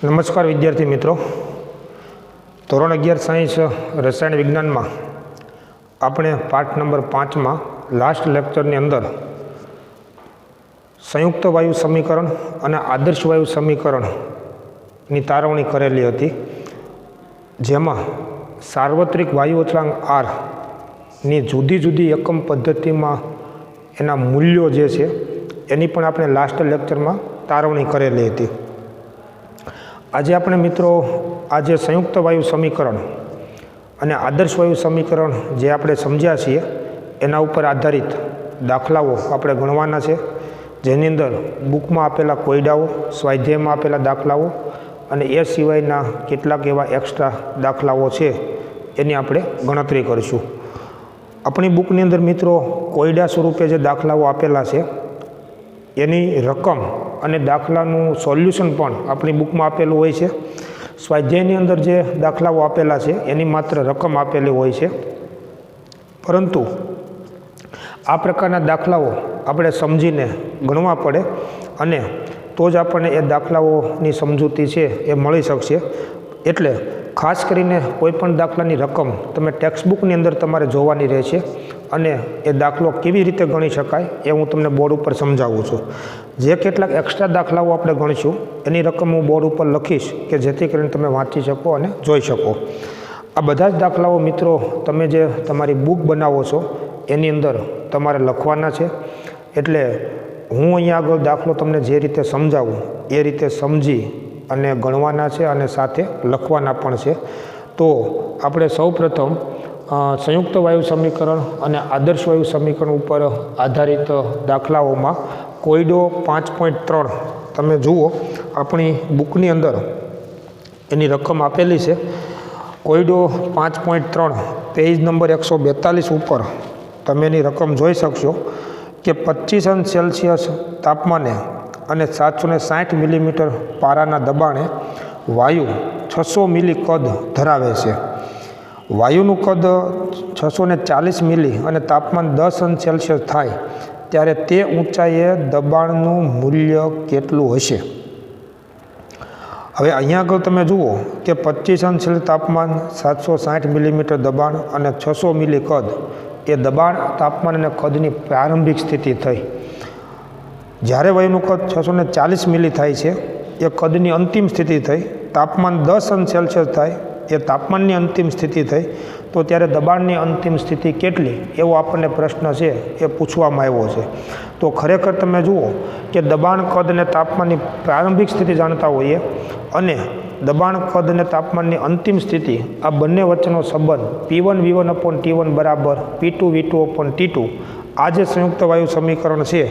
નમસ્કાર વિદ્યાર્થી મિત્રો, ધોરણ 11 સાયન્સ રસાયણ વિજ્ઞાનમાં આપણે પાઠ નંબર 5માં લાસ્ટ લેક્ચરની અંદર સંયુક્ત વાયુ સમીકરણ અને આદર્શ વાયુ સમીકરણની તારવણી કરેલી હતી, જેમાં સાર્વત્રિક વાયુ અચળાંક R ની જુદી જુદી એકમ પદ્ધતિમાં એના મૂલ્યો જે છે એની પણ આપણે લાસ્ટ લેક્ચરમાં તારવણી કરેલી હતી. આજે આપણે મિત્રો આજે સંયુક્ત વાયુ સમીકરણ અને આદર્શ વાયુ સમીકરણ જે આપણે સમજ્યા છીએ એના ઉપર આધારિત દાખલાઓ આપણે ગણવાના છે, જેની અંદર બુકમાં આપેલા કોયડાઓ, સ્વાધ્યાયમાં આપેલા દાખલાઓ અને એ સિવાયના કેટલાક એવા એક્સ્ટ્રા દાખલાઓ છે એની આપણે ગણતરી કરીશું. આપણી બુકની અંદર મિત્રો કોયડા સ્વરૂપે જે દાખલાઓ આપેલા છે એની રકમ અને દાખલાનું સોલ્યુશન પણ આપણી બુકમાં આપેલું હોય છે. સ્વાધ્યાયની અંદર જે દાખલાઓ આપેલા છે એની માત્ર રકમ આપેલી હોય છે, પરંતુ આ પ્રકારના દાખલાઓ આપણે સમજીને ગણવા પડે અને તો જ આપણને એ દાખલાઓની સમજૂતી છે એ મળી શકશે. એટલે ખાસ કરીને કોઈપણ દાખલાની રકમ તમે ટેક્સ્ટબુકની અંદર તમારે જોવાની રહેશે અને એ દાખલો કેવી રીતે ગણી શકાય એ હું તમને બોર્ડ ઉપર સમજાવું છું. જે કેટલાક એક્સ્ટ્રા દાખલાઓ આપણે ગણીશું એની રકમ હું બોર્ડ ઉપર લખીશ કે જેથી કરીને તમે વાંચી શકો અને જોઈ શકો. આ બધા જ દાખલાઓ મિત્રો તમે જે તમારી બુક બનાવો છો એની અંદર તમારે લખવાના છે. એટલે હું અહીંયા આગળ દાખલો તમને જે રીતે સમજાવું એ રીતે સમજી અને ગણવાના છે અને સાથે લખવાના પણ છે. તો આપણે સૌપ્રથમ સંયુક્ત વાયુ સમીકરણ અને આદર્શ વાયુ સમીકરણ ઉપર આધારિત દાખલાઓમાં કોયડો 5.3 તમે જુઓ, આપણી બુકની અંદર એની રકમ આપેલી છે. કોયડો 5.3 પેજ નંબર 142 ઉપર તમે એની રકમ જોઈ શકશો કે 25 અંશ સેલ્સિયસ તાપમાને અને 760 મિલીમીટર પારાના દબાણે વાયુ 600 મિલી કદ ધરાવે છે. વાયુનું કદ 640 મિલી અને તાપમાન 10 અંશ સેલ્સિયસ થાય ત્યારે તે ઊંચાઈએ દબાણનું મૂલ્ય કેટલું હશે? હવે અહીંયા આગળ તમે જુઓ કે 25 અંશ સેલ્સિયસ તાપમાન, 760 મિલીમીટર દબાણ અને 600 મિલી કદ એ દબાણ, તાપમાન અને કદની પ્રારંભિક સ્થિતિ થઈ. જ્યારે વાયુનું કદ 640 મિલી થાય છે એ કદની અંતિમ સ્થિતિ થઈ. તાપમાન 10 અંશ સેલ્સિયસ થાય એ તાપમાનની અંતિમ સ્થિતિ થઈ. તો ત્યારે દબાણની અંતિમ સ્થિતિ કેટલી એવો આપણને પ્રશ્ન છે એ પૂછવામાં આવ્યો છે. તો ખરેખર તમે જુઓ કે દબાણ, કદ અને તાપમાનની પ્રારંભિક સ્થિતિ જાણતા હોઈએ અને દબાણ, કદ અને તાપમાનની અંતિમ સ્થિતિ આ બંને વચ્ચેનો સંબંધ P1V1/T1 બરાબર P2V2/T2 આ જે સંયુક્ત વાયુ સમીકરણ છે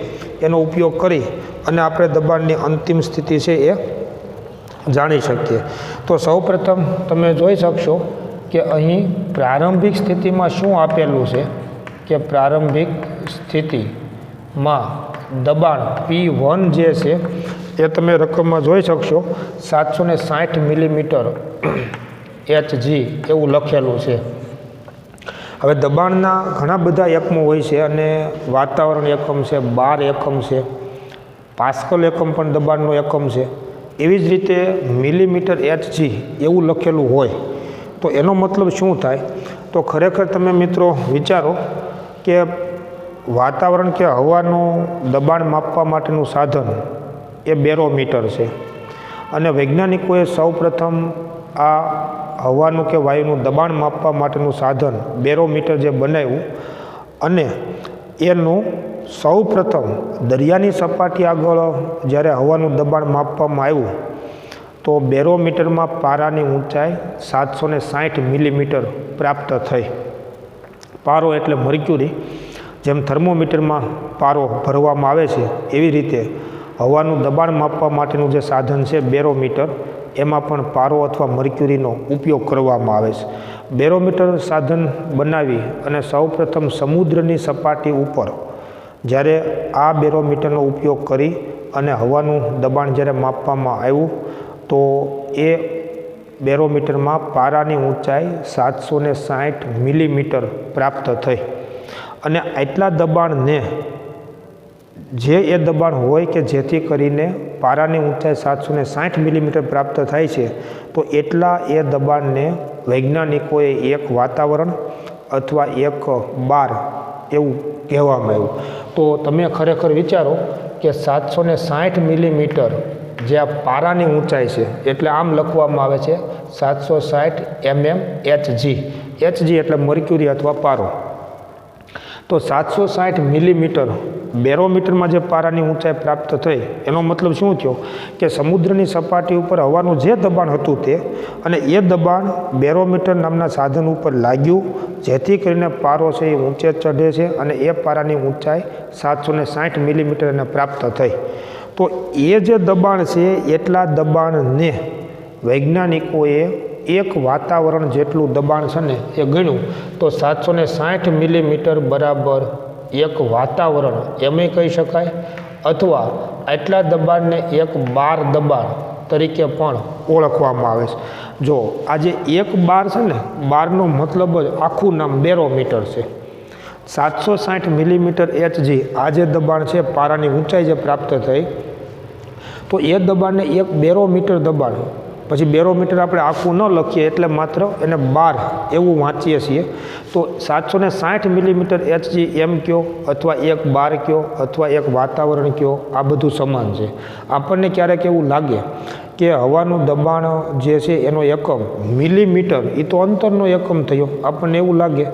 એનો ઉપયોગ કરી અને આપણે દબાણની અંતિમ સ્થિતિ છે એ જાણી શકીએ. તો સૌપ્રથમ તમે જોઈ શકશો કે અહીં પ્રારંભિક સ્થિતિમાં શું આપેલું છે કે પ્રારંભિક સ્થિતિમાં દબાણ P1 જે છે એ તમે રકમમાં જોઈ શકશો 760 મિલીમીટર Hg એવું લખેલું છે. હવે દબાણના ઘણા બધા એકમો હોય છે અને વાતાવરણ એકમ છે, બાર એકમ છે, પાસ્કલ એકમ પણ દબાણનો એકમ છે. એવી જ રીતે મિલીમીટર Hg એવું લખેલું હોય તો એનો મતલબ શું થાય? તો ખરેખર તમે મિત્રો વિચારો કે વાતાવરણ કે હવાનું દબાણ માપવા માટેનું સાધન એ બેરોમીટર છે અને વૈજ્ઞાનિકોએ સૌપ્રથમ આ હવાનું કે વાયુનું દબાણ માપવા માટેનું સાધન બેરોમીટર જે બનાવ્યું અને એનું સૌપ્રથમ દરિયાની સપાટી આગળ જ્યારે હવાનું દબાણ માપવામાં આવ્યું તો બેરોમીટરમાં પારાની ઊંચાઈ 760 મિલીમીટર પ્રાપ્ત થઈ. પારો એટલે મર્ક્યુરી. જેમ થર્મોમીટરમાં પારો ભરવામાં આવે છે એવી રીતે હવાનું દબાણ માપવા માટેનું જે સાધન છે બેરોમીટર, એમાં પણ પારો અથવા મર્ક્યુરીનો ઉપયોગ કરવામાં આવે છે. બેરોમીટર સાધન બનાવી અને સૌપ્રથમ સમુદ્રની સપાટી ઉપર જ્યારે આ બેરોમીટરનો ઉપયોગ કરી અને હવાનું દબાણ જ્યારે માપવામાં આવ્યું તો એ બેરોમીટરમાં પારાની ઊંચાઈ 760 મિલીમીટર પ્રાપ્ત થઈ અને આટલા દબાણને જે એ દબાણ હોય કે જેથી કરીને પારાની ઊંચાઈ 760 મિલીમીટર પ્રાપ્ત થાય છે, તો એટલા એ દબાણને વૈજ્ઞાનિકોએ એક વાતાવરણ અથવા એક બાર એવું કહેવામાં આવ્યું. તો તમે ખરેખર વિચારો કે 760 મિલીમીટર જે આ પારાની ઊંચાઈ છે, એટલે આમ લખવામાં આવે છે 760 mmHg. Hg એટલે મર્ક્યુરી અથવા પારો. તો 760 મિલીમીટર બેરોમીટરમાં જે પારાની ઊંચાઈ પ્રાપ્ત થઈ, એનો મતલબ શું થયો કે સમુદ્રની સપાટી ઉપર હવાનું જે દબાણ હતું તે, અને એ દબાણ બેરોમીટર નામના સાધન ઉપર લાગ્યું, જેથી કરીને પારો છે એ ઊંચે ચઢે છે અને એ પારાની ઊંચાઈ 760 મિલીમીટર એને પ્રાપ્ત થઈ. તો એ જે દબાણ છે એટલા દબાણને વૈજ્ઞાનિકોએ એક વાતાવરણ જેટલું દબાણ છે ને એ ગણ્યું, તો 760 મિલીમીટર બરાબર એક વાતાવરણ એમ કહી શકાય, અથવા આટલા દબાણને એક બાર દબાણ તરીકે પણ ઓળખવામાં આવે છે. જો આજે એક બાર છે ને, બારનો મતલબ જ આખું નામ બેરોમીટર છે. 760 મિલીમીટર Hg આ જે દબાણ છે, પારાની ઊંચાઈ જે પ્રાપ્ત થઈ, તો એ દબાણને એક બેરોમીટર દબાણ, પછી બેરોમીટર આપણે આખું ન લખીએ એટલે માત્ર એને બાર એવું વાંચીએ છીએ. તો 760 મિલીમીટર Hg એમ કયો, અથવા એક બાર કયો, અથવા એક વાતાવરણ કયો, આ બધું સમાન છે. આપણને ક્યારેક એવું લાગે કે હવાનું દબાણ જે છે એનો એકમ મિલીમીટર, એ તો અંતરનો એકમ થયો, આપણને એવું લાગે,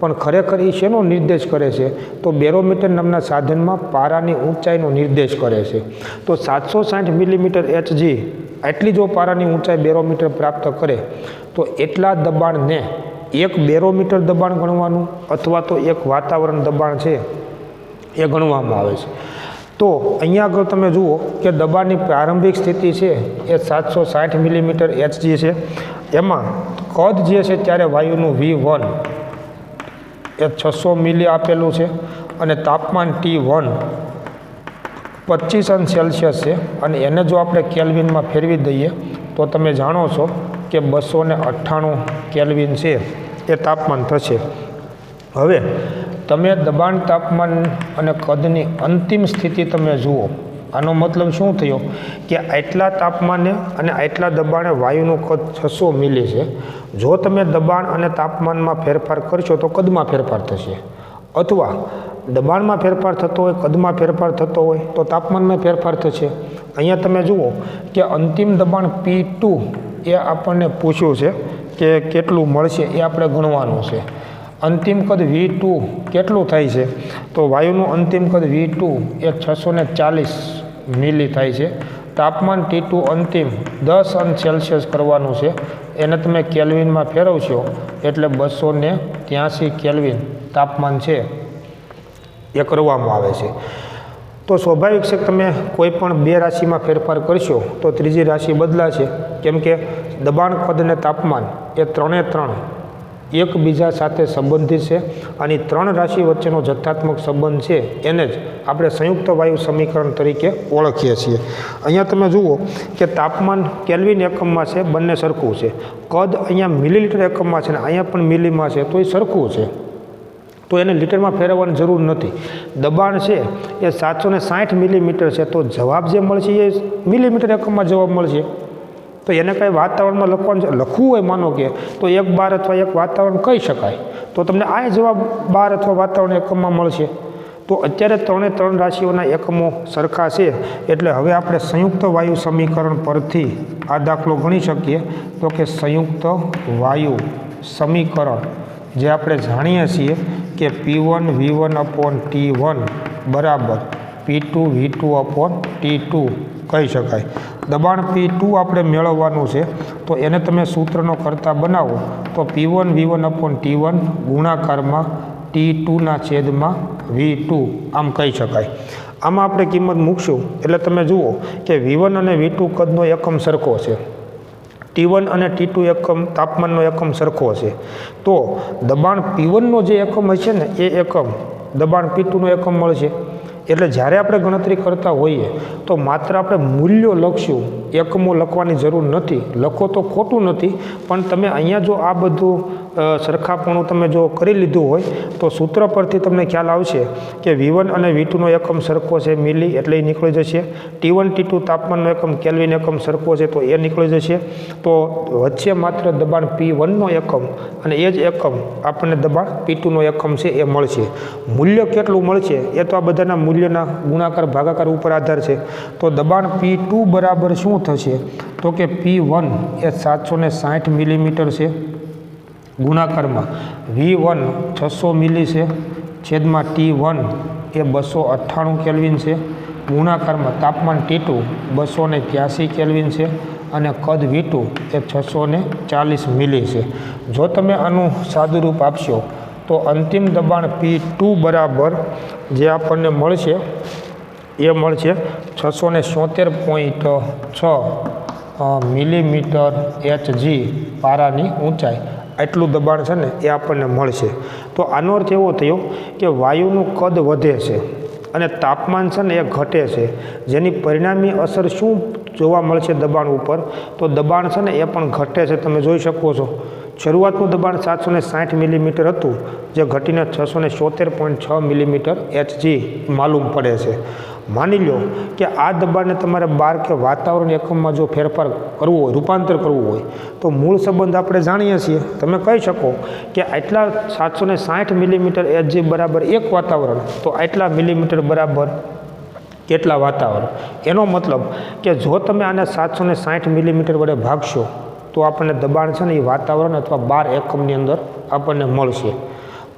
પણ ખરેખર એ શેનો નિર્દેશ કરે છે? તો બેરોમીટર નામના સાધનમાં પારાની ઊંચાઈનો નિર્દેશ કરે છે. તો 760 મિલીમીટર Hg આટલી જો પારાની ઊંચાઈ બેરોમીટર પ્રાપ્ત કરે, તો એટલા દબાણને એક બેરોમીટર દબાણ ગણવાનું, અથવા તો એક વાતાવરણ દબાણ છે એ ગણવામાં આવે છે. તો અહીંયા આગળ તમે જુઓ કે દબાણની પ્રારંભિક સ્થિતિ છે એ 760 મિલીમીટર Hg છે. એમાં કદ જે છે ત્યારે વાયુનું V1 એ 600 મિલી આપેલું છે, અને તાપમાન T1 25°C છે, અને એને જો આપણે કેલ્વિનમાં ફેરવી દઈએ તો તમે જાણો છો કે 298 કેલ્વિન છે એ તાપમાન થશે. હવે તમે દબાણ, તાપમાન અને કદની અંતિમ સ્થિતિ તમે જુઓ. આનો મતલબ શું થયો કે આટલા તાપમાને અને આટલા દબાણે વાયુનું કદ 600 મિલી છે. જો તમે દબાણ અને તાપમાનમાં ફેરફાર કરશો તો કદમાં ફેરફાર થશે, અથવા દબાણમાં ફેરફાર થતો હોય, કદમાં ફેરફાર થતો હોય તો તાપમાનમાં ફેરફાર થશે. અહીંયા તમે જુઓ કે અંતિમ દબાણ P2 એ આપણને પૂછ્યું છે કે કેટલું મળશે, એ આપણે ગણવાનું છે. અંતિમ કદ V2 કેટલું થાય છે? તો વાયુનું અંતિમ કદ V2 એ 640 મિલી થાય છે. તાપમાન T2 અંતિમ 10°C કરવાનું છે. એને તમે કેલ્વિનમાં ફેરવશો એટલે 283 કેલ્વિન તાપમાન છે એ કરવામાં આવે છે. તો સ્વાભાવિક છે કે તમે કોઈ પણ બે રાશિમાં ફેરફાર કરશો તો ત્રીજી રાશિ બદલાશે, કેમ કે દબાણ, કદ અને તાપમાન એ ત્રણે એકબીજા સાથે સંબંધિત છે, અને ત્રણ રાશિ વચ્ચેનો જથ્થાત્મક સંબંધ છે એને જ આપણે સંયુક્ત વાયુ સમીકરણ તરીકે ઓળખીએ છીએ. અહીંયા તમે જુઓ કે તાપમાન કેલ્વિન એકમમાં છે, બંને સરખું છે. કદ અહીંયા મિલીલીટર એકમમાં છે ને અહીંયા પણ મિલીમાં છે, તો એ સરખું છે, તો એને લીટરમાં ફેરવવાની જરૂર નથી. દબાણ છે એ 760 મિલીમીટર છે, તો જવાબ જે મળશે એ મિલીમીટર એકમમાં જવાબ મળશે. તો એને કાંઈ વાતાવરણમાં લખવું હોય, માનો કે તો એક બાર અથવા એક વાતાવરણ કહી શકાય, તો તમને આ જવાબ બાર અથવા વાતાવરણ એકમમાં મળશે. તો અત્યારે ત્રણ રાશિઓના એકમો સરખા છે, એટલે હવે આપણે સંયુક્ત વાયુ સમીકરણ પરથી આ દાખલો ગણી શકીએ. તો કે સંયુક્ત વાયુ સમીકરણ જે આપણે જાણીએ છીએ કે P1 V1/T1 બરાબર P2 V2/T2 કહી શકાય. દબાણ P2 આપણે મેળવવાનું છે, તો એને તમે સૂત્રનો કરતા બનાવો તો P1 V1/T1 ગુણાકારમાં T2ના છેદમાં V2 આમ કહી શકાય. આમાં આપણે કિંમત મૂકશું એટલે તમે જુઓ કે V1 અને V2 કદનો એકમ સરખો છે, T1 અને T2 એકમ તાપમાનનો એકમ સરખો છે. તો દબાણ P1નો જે એકમ હશે ને એ એકમ દબાણ P2નો એકમ મળશે. એટલે જ્યારે આપણે ગણતરી કરતા હોઈએ તો માત્ર આપણે મૂલ્યો લખશું, એકમો લખવાની જરૂર નથી. લખો તો ખોટું નથી, પણ તમે અહીંયા જો આ બધું સરખાપણું તમે જો કરી લીધું હોય તો સૂત્ર પરથી તમને ખ્યાલ આવશે કે V1 અને V2નો એકમ સરખો છે મિલી એટલે એ નીકળી જશે. T1 T2 તાપમાનનો એકમ કેલ્વિન એકમ સરખો છે તો એ નીકળી જશે. તો વચ્ચે માત્ર દબાણ P1નો એકમ અને એ જ એકમ આપણને દબાણ P2નો એકમ છે એ મળશે. મૂલ્ય કેટલું મળશે એ તો આ બધાના મૂલ્યના ગુણાકાર ભાગાકાર ઉપર આધાર છે. તો દબાણ P2 બરાબર શું થશે તો કે P1 એ 760 મિલીમીટર છે ગુણાકારમાં V1 600 મિલી છે છેદમાં T1 એ 298 કેલ્વિન છે ગુણાકારમાં તાપમાન T2 283 કેલ્વિન છે અને કદ V2 એ 640 મિલી છે. જો તમે આનું સાદું રૂપ આપશો તો અંતિમ દબાણ P2 બરાબર જે આપણને મળશે એ મળશે 676.6 મિલીમીટર Hg પારાની ઊંચાઈ. એટલું દબાણ છે ને એ આપણને મળશે. તો આનો અર્થ એવો થયો કે વાયુનું કદ વધે છે અને તાપમાન છે ને એ ઘટે છે, જેની પરિણામી અસર શું જોવા મળશે દબાણ ઉપર તો દબાણ છે ને એ પણ ઘટે છે. તમે જોઈ શકો છો શરૂઆતનું દબાણ 760 મિલીમીટર હતું જે ઘટીને 676.6 મિલીમીટર Hg માલુમ પડે છે. માની લો કે આ દબાણને તમારે બાર કે વાતાવરણ એકમમાં જો ફેરફાર કરવો હોય, રૂપાંતર કરવું હોય તો મૂળ સંબંધ આપણે જાણીએ છીએ. તમે કહી શકો કે આટલા 760 મિલીમીટર Hg બરાબર એક વાતાવરણ તો આટલા મિલીમીટર બરાબર કેટલા વાતાવરણ. એનો મતલબ કે જો તમે આને 760 મિલીમીટર વડે ભાગશો તો આપણને દબાણ છે ને એ વાતાવરણ અથવા બાર એકમની અંદર આપણને મળશે.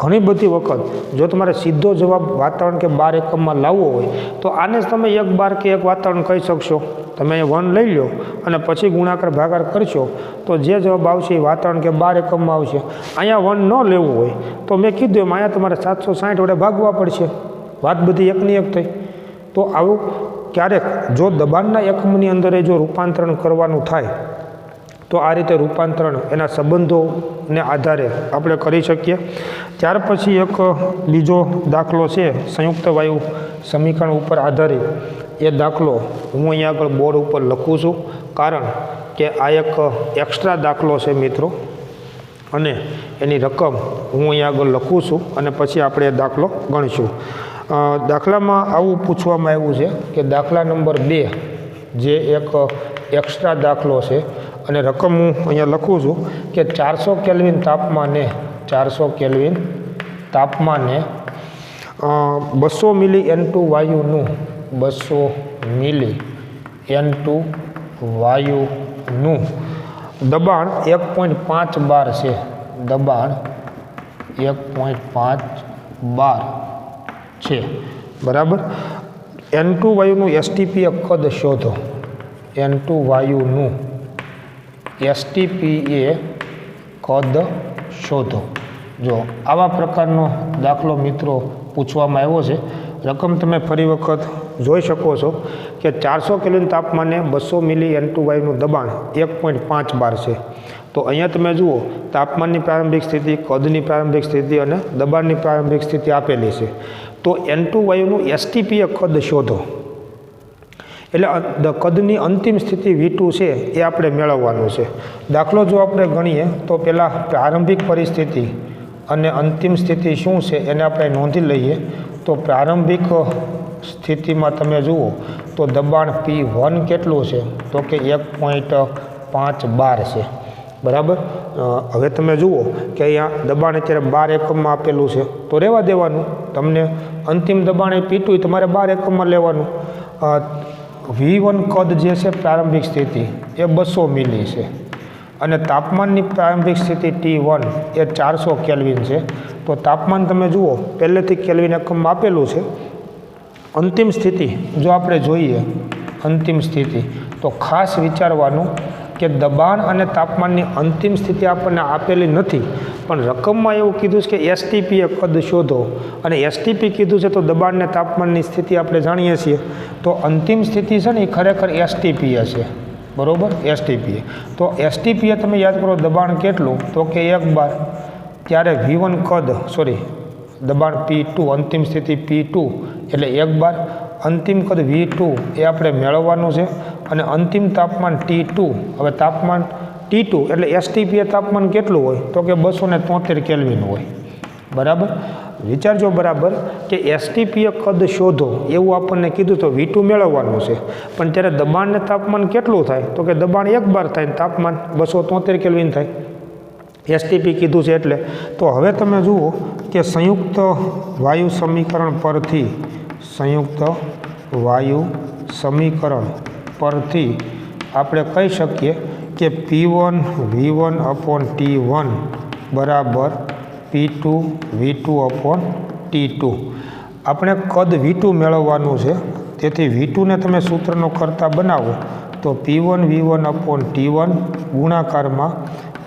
ઘણી બધી વખત જો તમારે સીધો જવાબ વાતાવરણ કે બાર એકમમાં લાવવો હોય તો આને જ તમે એક બાર કે એક વાતાવરણ કહી શકશો. તમે 1 લઈ લો અને પછી ગુણાકાર ભાગાકાર કરશો તો જે જવાબ આવશે એ વાતાવરણ કે બાર એકમમાં આવશે. અહીંયા 1 ન લેવું હોય તો મેં કીધું એમ અહીંયા તમારે 760 વડે ભાગવા પડશે. વાત બધી એકની એક થઈ. તો આવું ક્યારેક જો દબાણના એકમની અંદર જો રૂપાંતરણ કરવાનું થાય તો આ રીતે રૂપાંતરણ એના સંબંધોને આધારે આપણે કરી શકીએ. ત્યાર પછી એક બીજો દાખલો છે સંયુક્ત વાયુ સમીકરણ ઉપર આધારિત. એ દાખલો હું અહીંયા આગળ બોર્ડ ઉપર લખું છું કારણ કે આ એક એક્સ્ટ્રા દાખલો છે મિત્રો અને એની રકમ હું અહીંયા આગળ લખું છું અને પછી આપણે એ દાખલો ગણીશું. દાખલામાં આવું પૂછવામાં આવ્યું છે કે દાખલા નંબર 2 જે એક એક્સ્ટ્રા દાખલો છે અને રકમ હું અહીંયા લખું છું કે 400 કેલ્વિન તાપમાને 200 મિલી N2 વાયુનું 200 મિલી N2 વાયુનું દબાણ 1.5 બાર છે. દબાણ 1.5 બાર છે બરાબર. N2 વાયુનું STP કદ શોધો. N2 વાયુનું STP એ કદ શોધો. જો આવા પ્રકારનો દાખલો મિત્રો પૂછવામાં આવ્યો છે. રકમ તમે ફરી વખત જોઈ શકો છો કે 400 કેલ્વિન તાપમાને 200 મિલી N2 વાયુનું દબાણ 1.5 બાર છે. તો અહીંયા તમે જુઓ તાપમાનની પ્રારંભિક સ્થિતિ, કદની પ્રારંભિક સ્થિતિ અને દબાણની પ્રારંભિક સ્થિતિ આપેલી છે. તો N2 વાયુનું STP એ કદ શોધો. એટલે કદની અંતિમ સ્થિતિ V2 છે એ આપણે મેળવવાનું છે. દાખલો જો આપણે ગણીએ તો પહેલાં પ્રારંભિક પરિસ્થિતિ અને અંતિમ સ્થિતિ શું છે એને આપણે નોંધી લઈએ. તો પ્રારંભિક સ્થિતિમાં તમે જુઓ તો દબાણ P1 કેટલું છે તો કે 1.5 બાર છે બરાબર. હવે તમે જુઓ કે અહીંયા દબાણ અત્યારે 12 એકમમાં આપેલું છે તો રહેવા દેવાનું. તમને અંતિમ દબાણ એ P2 તમારે 12 એકમમાં લેવાનું. V1 કદ જે છે પ્રારંભિક સ્થિતિ એ 200 મિલી છે અને તાપમાનની પ્રારંભિક સ્થિતિ T1 એ 400 કેલ્વિન છે. તો તાપમાન તમે જુઓ પહેલેથી કેલ્વિન એકમમાં આપેલું છે. અંતિમ સ્થિતિ જો આપણે જોઈએ અંતિમ સ્થિતિ તો ખાસ વિચારવાનું કે દબાણ અને તાપમાનની અંતિમ સ્થિતિ આપણને આપેલી નથી પણ રકમમાં એવું કીધું છે કે STP એ કદ શોધો અને STP કીધું છે તો દબાણ અને તાપમાનની સ્થિતિ આપણે જાણીએ છીએ. તો અંતિમ સ્થિતિ છે ને એ ખરેખર STP છે બરાબર. STP તો STP તમે યાદ કરો દબાણ કેટલું તો કે 1 બાર. ત્યારે V1 કદ દબાણ P2 અંતિમ સ્થિતિ P2 એટલે 1 બાર. અંતિમ કદ V2 એ આપણે મેળવવાનું છે અને અંતિમ તાપમાન T2. હવે તાપમાન T2 એટલે STP તાપમાન કેટલું હોય તો કે 273 કેલ્વિન હોય, બરાબર. વિચારજો બરાબર કે STP કદ શોધો એવું આપણને કીધું તો V2 મેળવવાનું છે, પણ ત્યારે દબાણ ને તાપમાન કેટલું થાય તો કે દબાણ 1 બાર થાય, તાપમાન 273 કેલ્વિન થાય, STP કીધું છે એટલે. તો હવે તમે જુઓ કે સંયુક્ત વાયુ સમીકરણ પરથી આપણે કહી શકીએ કે P1 V1 અપોન T1 બરાબર P2 V2 અપોન T2. આપણે કદ V2 મેળવવાનું છે, તેથી V2 ને તમે સૂત્રનો કરતા બનાવો તો P1 V1 અપોન T1 ગુણાકારમાં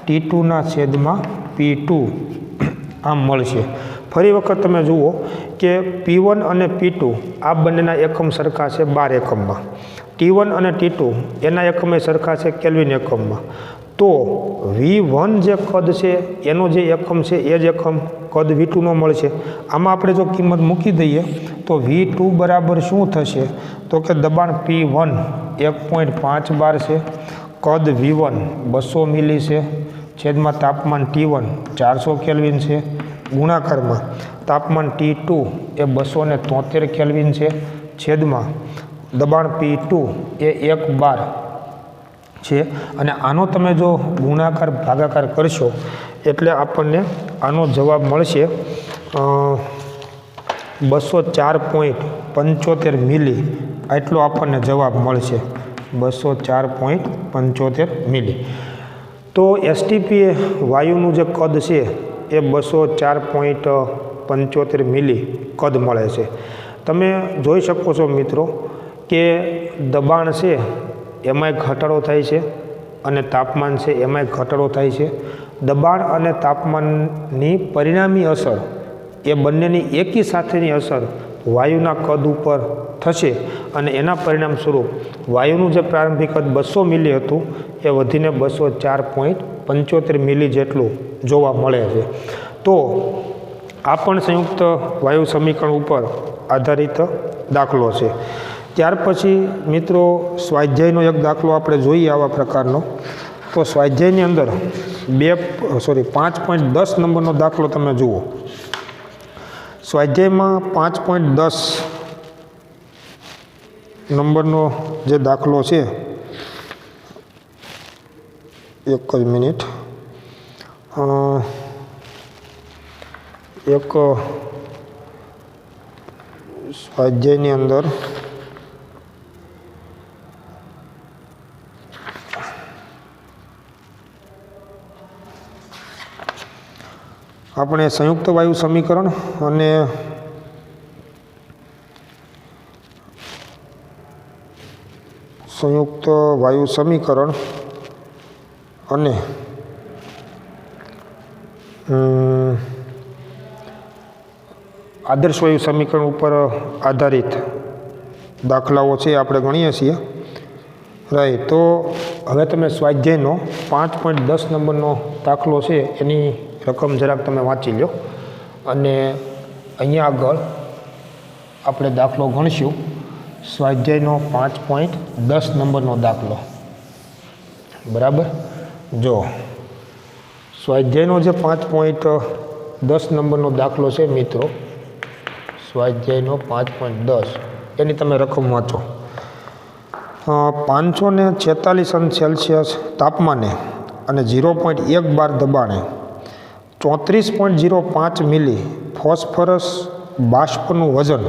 T2ના છેદમાં P2 આમ મળશે. ફરી વખત તમે જુઓ કે P1 અને P2 આ બંનેના એકમ સરખા છે 12 એકમમાં, T1 અને T2 એના એકમે સરખા છે કેલ્વિન એકમમાં. તો V1 જે કદ છે એનો જે એકમ છે એ જ એકમ કદ V2નો મળશે. આમાં આપણે જો કિંમત મૂકી દઈએ તો V2 બરાબર શું થશે તો કે દબાણ P1 1.5 બાર છે, કદ V1 200 મિલી છે, છેદમાં તાપમાન T1 400 કેલ્વિન છે, ગુણાકારમાં તાપમાન T2 એ 273 કેલ્વિન છે, છેદમાં દબાણ P2 એ 1 બાર છે. અને આનો તમે જો ગુણાકાર ભાગાકાર કરશો એટલે આપણને આનો જવાબ મળશે 204.75 મિલી, આટલો આપણને જવાબ મળશે 204.75 મિલી. તો STP વાયુનું જે કદ છે એ 204.75 મિલી કદ મળે છે. તમે જોઈ શકો છો મિત્રો કે દબાણ છે એમાંય ઘટાડો થાય છે અને તાપમાન છે એમાંય ઘટાડો થાય છે. દબાણ અને તાપમાનની પરિણામી અસર એ બંનેની એકી સાથેની અસર વાયુના કદ ઉપર થશે અને એના પરિણામ સ્વરૂપ વાયુનું જે પ્રારંભિક કદ 200 મિલી હતું એ વધીને 204.75 મિલી જેટલું જોવા મળે છે. તો આ પણ સંયુક્ત વાયુ સમીકરણ ઉપર આધારિત દાખલો છે. ત્યાર પછી મિત્રો સ્વાધ્યાયનો એક દાખલો આપણે જોઈએ આવા પ્રકારનો. તો સ્વાધ્યાયની અંદર 5.10 નંબરનો દાખલો તમે જુઓ. સ્વાધ્યાયમાં 5.10 નંબરનો જે દાખલો છે, એક જ મિનિટ, એક સ્વાધ્યાયની અંદર આપણે સંયુક્ત વાયુ સમીકરણ અને આદર્શ વાયુ સમીકરણ ઉપર આધારિત દાખલાઓ છે આપણે ગણીએ છીએ, રાઈટ. તો હવે તમે સ્વાધ્યાયનો 5.10 નંબરનો દાખલો છે એની રકમ જરાક તમે વાંચી લો અને અહીંયા આગળ આપણે દાખલો ગણશું. સ્વાધ્યાયનો 5.10 નંબરનો દાખલો, બરાબર. જો સ્વાધ્યાયનો જે 5.10 નંબરનો દાખલો છે મિત્રો, સ્વાધ્યાયનો 5.10 એની તમે રકમ વાંચો. 546 અંશ સેલ્સિયસ તાપમાને અને 0.1 બાર દબાણે 34.05 મિલી ફોસ્ફરસ બાષ્પનું વજન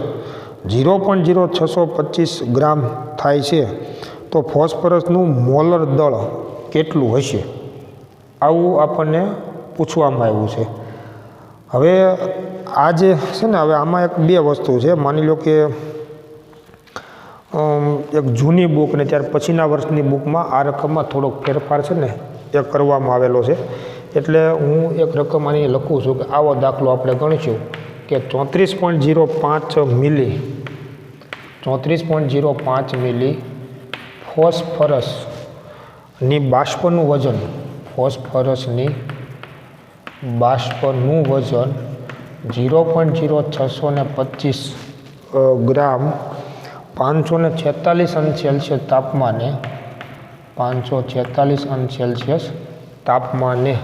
0.0625 ગ્રામ થાય છે. તો ફોસ્ફરસનું મોલર દળ કેટલું હશે? આવું આપણને પૂછવામાં આવ્યું છે. હવે આ જે છે ને, હવે આમાં એક બે વસ્તુ છે. માની લો કે એક જૂની બુક ને ત્યાર પછીના વર્ષની બુકમાં આ રકમમાં થોડોક ફેરફાર છે ને એ કરવામાં આવેલો છે. એટલે હું એક રકમ આની લખું છું કે આવો દાખલો આપણે ગણીશું કે 34.05 મિલી ફોસ્ફરસની બાષ્પનું વજન, ફોસ્ફરસની બાષ્પનું વજન 0.0625 ગ્રામ 546 અંશ સેલ્સિયસ તાપમાને, 546 અંશ સેલ્સિયસ તાપમાને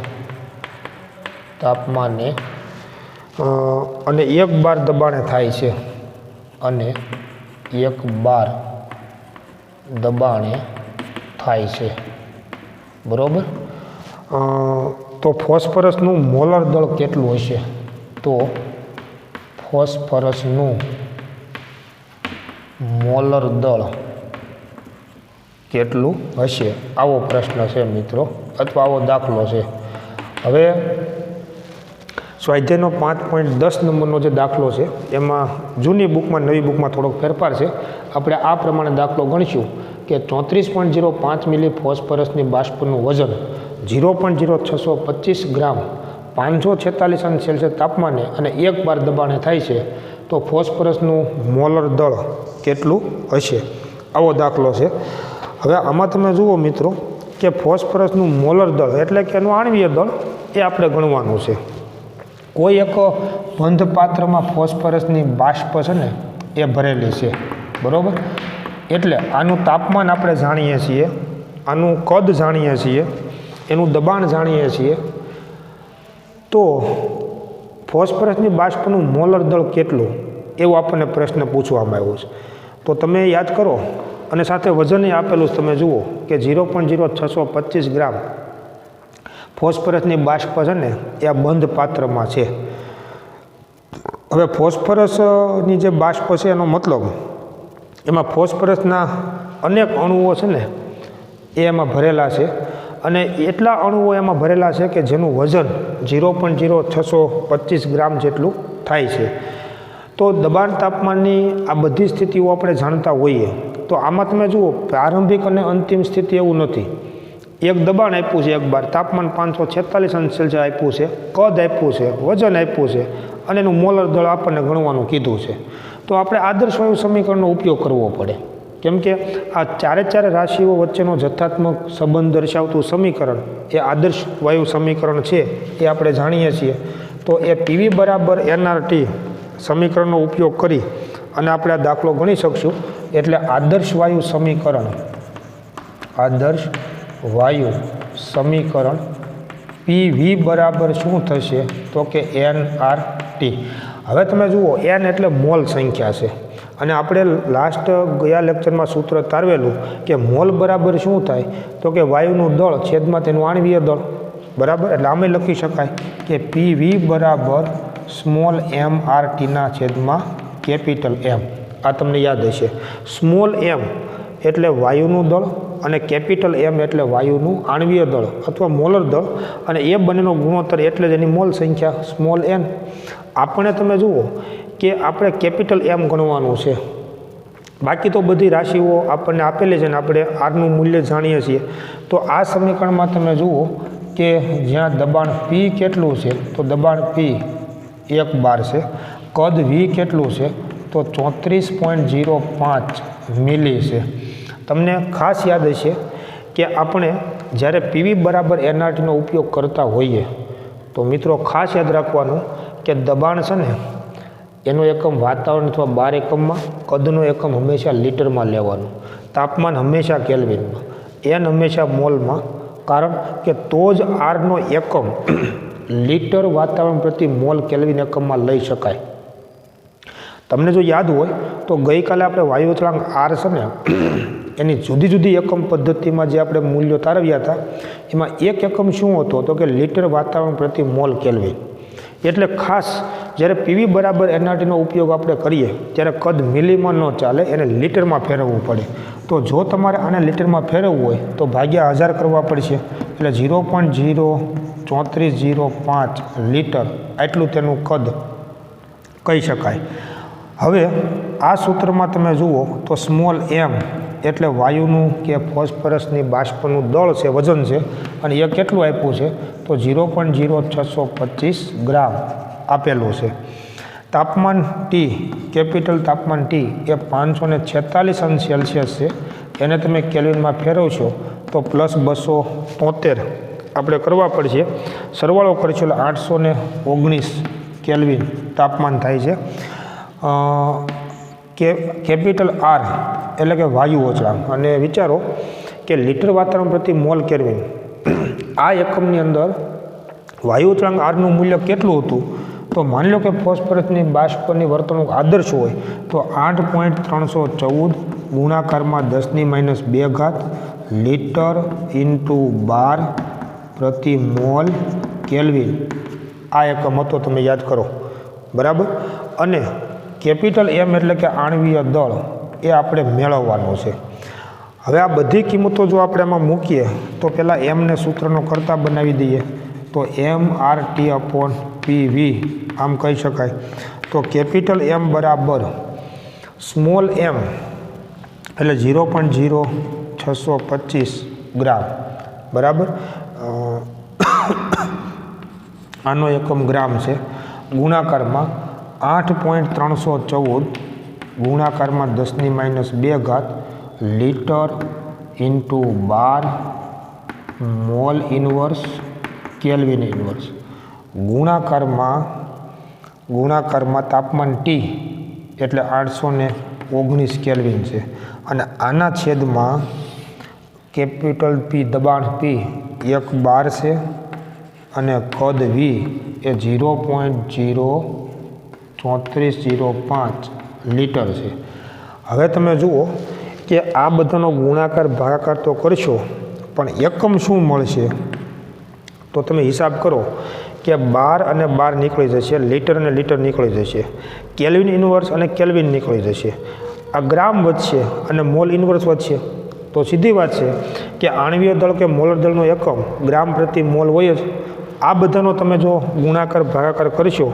અને 1 બાર દબાણે થાય છે, અને 1 બાર દબાણે થાય છે, બરાબર. તો ફોસ્ફરસનું મોલર દળ કેટલું હશે? તો ફોસ્ફરસનું મોલર દળ કેટલું હશે? આવો પ્રશ્ન છે મિત્રો, અથવા આવો દાખલો છે. હવે સ્વાધ્યાયનો 5.10 નંબરનો જે દાખલો છે એમાં જૂની બુકમાં નવી બુકમાં થોડોક ફેરફાર છે. આપણે આ પ્રમાણે દાખલો ગણીશું કે 34.05 મિલી ફોસ્ફરસની બાષ્પનું વજન 0.0625 ગ્રામ 546 અંશ સેલ્સિયસ તાપમાને અને 1 બાર દબાણે થાય છે. તો ફોસ્ફરસનું મોલર દળ કેટલું હશે? આવો દાખલો છે. હવે આમાં તમે જુઓ મિત્રો કે ફોસ્ફરસનું મોલર દળ એટલે કે એનું આણ્વીય દળ એ આપણે ગણવાનું છે. કોઈ એક બંધ પાત્રમાં ફોસ્ફરસની બાષ્પ છે ને એ ભરેલી છે, બરાબર. એટલે આનું તાપમાન આપણે જાણીએ છીએ, આનું કદ જાણીએ છીએ, એનું દબાણ જાણીએ છીએ. તો ફોસ્ફરસની બાષ્પનું મોલર દળ કેટલું એવું આપણને પ્રશ્ન પૂછવામાં આવ્યો છે. તો તમે યાદ કરો અને સાથે વજન આપેલું તમે જુઓ કે 0.0625 ગ્રામ ફોસ્ફરસની બાષ્પ છે ને એ આ બંધ પાત્રમાં છે. હવે ફોસ્ફરસની જે બાષ્પ છે એનો મતલબ એમાં ફોસ્ફરસના અનેક અણુઓ છે ને એ એમાં ભરેલા છે, અને એટલા અણુઓ એમાં ભરેલા છે કે જેનું વજન 0.0625 ગ્રામ જેટલું થાય છે. તો દબાણ તાપમાનની આ બધી સ્થિતિઓ આપણે જાણતા હોઈએ તો આમાં તમે જુઓ પ્રારંભિક અને અંતિમ સ્થિતિ એવું નથી. એક દબાણ આપ્યું છે 1 બાર, તાપમાન 546 અંશ સેલ્સિયસ આપ્યું છે, કદ આપ્યું છે, વજન આપ્યું છે, અને એનું મોલર દળ આપણને ગણવાનું કીધું છે. તો આપણે આદર્શ વાયુ સમીકરણનો ઉપયોગ કરવો પડે, કેમ કે આ ચારે રાશિઓ વચ્ચેનો જથ્થાત્મક સંબંધ દર્શાવતું સમીકરણ એ આદર્શ વાયુ સમીકરણ છે એ આપણે જાણીએ છીએ. તો એ પીવી બરાબર NRT સમીકરણનો ઉપયોગ કરી અને આપણે આ દાખલો ગણી શકશું. એટલે આદર્શ વાયુ સમીકરણ PV બરાબર શું થશે? તો કે NRT. હવે તમે જુઓ n એટલે મોલ સંખ્યા છે, અને આપણે લાસ્ટ ગયા લેક્ચરમાં સૂત્ર તારવેલું કે મોલ બરાબર શું થાય? તો કે વાયુનું દળ છેદમાં તેનું આણ્વીય દળ, બરાબર. એટલે આમે લખી શકાય કે PV બરાબર સ્મોલ mRT ના છેદમાં કેપિટલ M. આ તમને યાદ હશે. સ્મોલ m એટલે વાયુનું દળ અને કેપિટલ M એટલે વાયુનું આણ્વીય દળ અથવા મોલર દળ, અને એ બંનેનો ગુણોત્તર એટલે જ એની મોલ સંખ્યા સ્મોલ n. આપણે તમે જુઓ કે આપણે કેપિટલ M ગણવાનું છે, બાકી તો બધી રાશિઓ આપણને આપેલી છે ને આપણે આરનું મૂલ્ય જાણીએ છીએ. તો આ સમીકરણમાં તમે જુઓ કે જ્યાં દબાણ P કેટલું છે તો દબાણ P 1 બાર છે, કદ V કેટલું છે તો 34.05 મિલી છે. તમને ખાસ યાદ હશે કે આપણે જ્યારે પીવી બરાબર NRTનો ઉપયોગ કરતા હોઈએ તો મિત્રો ખાસ યાદ રાખવાનું કે દબાણ છે ને એનો એકમ વાતાવરણ અથવા બાર એકમમાં, કદનો એકમ હંમેશા લીટરમાં લેવાનું, તાપમાન હંમેશા કેલ્વિનમાં, n હંમેશા મોલમાં, કારણ કે તો જ આરનો એકમ લીટર વાતાવરણ પ્રતિ મોલ કેલ્વિન એકમમાં લઈ શકાય. તમને જો યાદ હોય તો ગઈકાલે આપણે વાયુ અચળાંક R છે ને એની જુદી જુદી એકમ પદ્ધતિમાં જે આપણે મૂલ્યો તારવ્યા હતા એમાં એક એકમ શું હતો તો કે લીટર વાતાવરણ પ્રતિ મોલ કેલ્વિન. એટલે ખાસ જ્યારે પીવી બરાબર NRTનો ઉપયોગ આપણે કરીએ ત્યારે કદ મિલીમાં ન ચાલે, એને લીટરમાં ફેરવવું પડે. તો જો તમારે આને લીટરમાં ફેરવવું હોય તો ભાગ્યા 1000 કરવા પડશે, એટલે 0.03405 લીટર આટલું તેનું કદ કહી શકાય. હવે આ સૂત્રમાં તમે જુઓ તો સ્મોલ m એટલે વાયુનું કે ફોસ્ફરસની બાષ્પનું દળ છે, વજન છે, અને એ કેટલું આપ્યું છે તો 0.0625 ગ્રામ આપેલું છે. તાપમાન T, કેપિટલ તાપમાન T એ 546 અંશ સેલ્સિયસ છે. એને તમે કેલ્વિનમાં ફેરવશો તો +273 આપણે કરવા પડશે. સરવાળો કરશો એટલે 819 કેલ્વિન તાપમાન થાય છે. કેપિટલ R એટલે કે વાયુ અચળાંક. અને વિચારો કે લીટર વાતાવરણ પ્રતિ મોલ કેલ્વિન આ એકમની અંદર વાયુ અચળાંક આરનું મૂલ્ય કેટલું હતું? તો માની લો કે ફોસ્ફરસની બાષ્પની વર્તણૂક આદર્શ હોય તો 8.314 ગુણાકારમાં 10⁻² લીટર ઇન્ટુ 12 પ્રતિ મોલ કેલ્વિન આ એકમ હતો, તમે યાદ કરો, બરાબર. અને કેપિટલ એમ એટલે કે આણ્વીય દળ એ આપણે મેળવવાનો છે. હવે આ બધી કિંમતો જો આપણે આમાં મૂકીએ તો પહેલાં એમને સૂત્રનો કરતા બનાવી દઈએ તો mRT/PV આમ કહી શકાય. તો કેપિટલ એમ બરાબર સ્મોલ એમ એટલે 0.0625 ગ્રામ, બરાબર. આનો એકમ ગ્રામ છે. ગુણાકારમાં 8.314 ગુણાકારમાં 10⁻² litre into 12 mall inverse kelvin inverse ગુણાકારમાં તાપમાન T એટલે 819 કેલ્વિન છે. અને આના છેદમાં કેપિટલ P દબાણ P 1 બાર છે અને કદ V એ 0.03405 લીટર છે. હવે તમે જુઓ કે આ બધાનો ગુણાકાર ભાગાકાર તો કરશો પણ એકમ શું મળશે? તો તમે હિસાબ કરો કે 12 અને 12 નીકળી જશે, લીટર અને લીટર નીકળી જશે, કેલ્વિન ઇન્વર્સ અને કેલ્વિન નીકળી જશે, આ ગ્રામ વધશે અને મોલ ઇન્વર્સ વધશે. તો સીધી વાત છે કે આણ્વીય દળ કે મોલર દળનો એકમ ગ્રામ પ્રતિ મોલ હોય જ. આ બધાનો તમે જો ગુણાકાર ભાગાકાર કરશો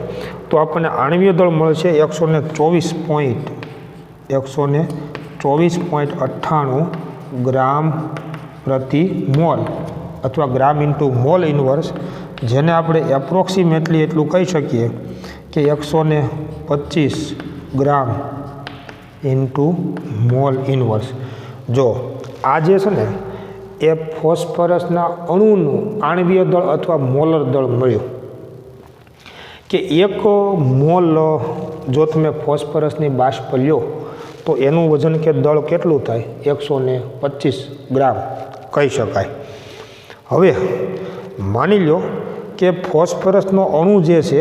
તો આપણને આણ્વીય દળ મળશે 124.98 ગ્રામ પ્રતિ મોલ અથવા ગ્રામ ઇન્ટુ મોલ ઇન્વર્સ, જેને આપણે એપ્રોક્સિમેટલી એટલું કહી શકીએ કે 125 ગ્રામ ઇન્ટુ મોલ ઇન્વર્સ. જો આ જે છે ને એ ફોસ્ફરસના અણુનું આણ્વીય દળ અથવા મોલર દળ મળ્યું કે 1 મોલ જો તમે ફોસ્ફરસની બાષ્પ લ્યો તો એનું વજન કે દળ કેટલું થાય? 125 ગ્રામ કહી શકાય. હવે માની લો કે ફોસ્ફરસનો અણુ જે છે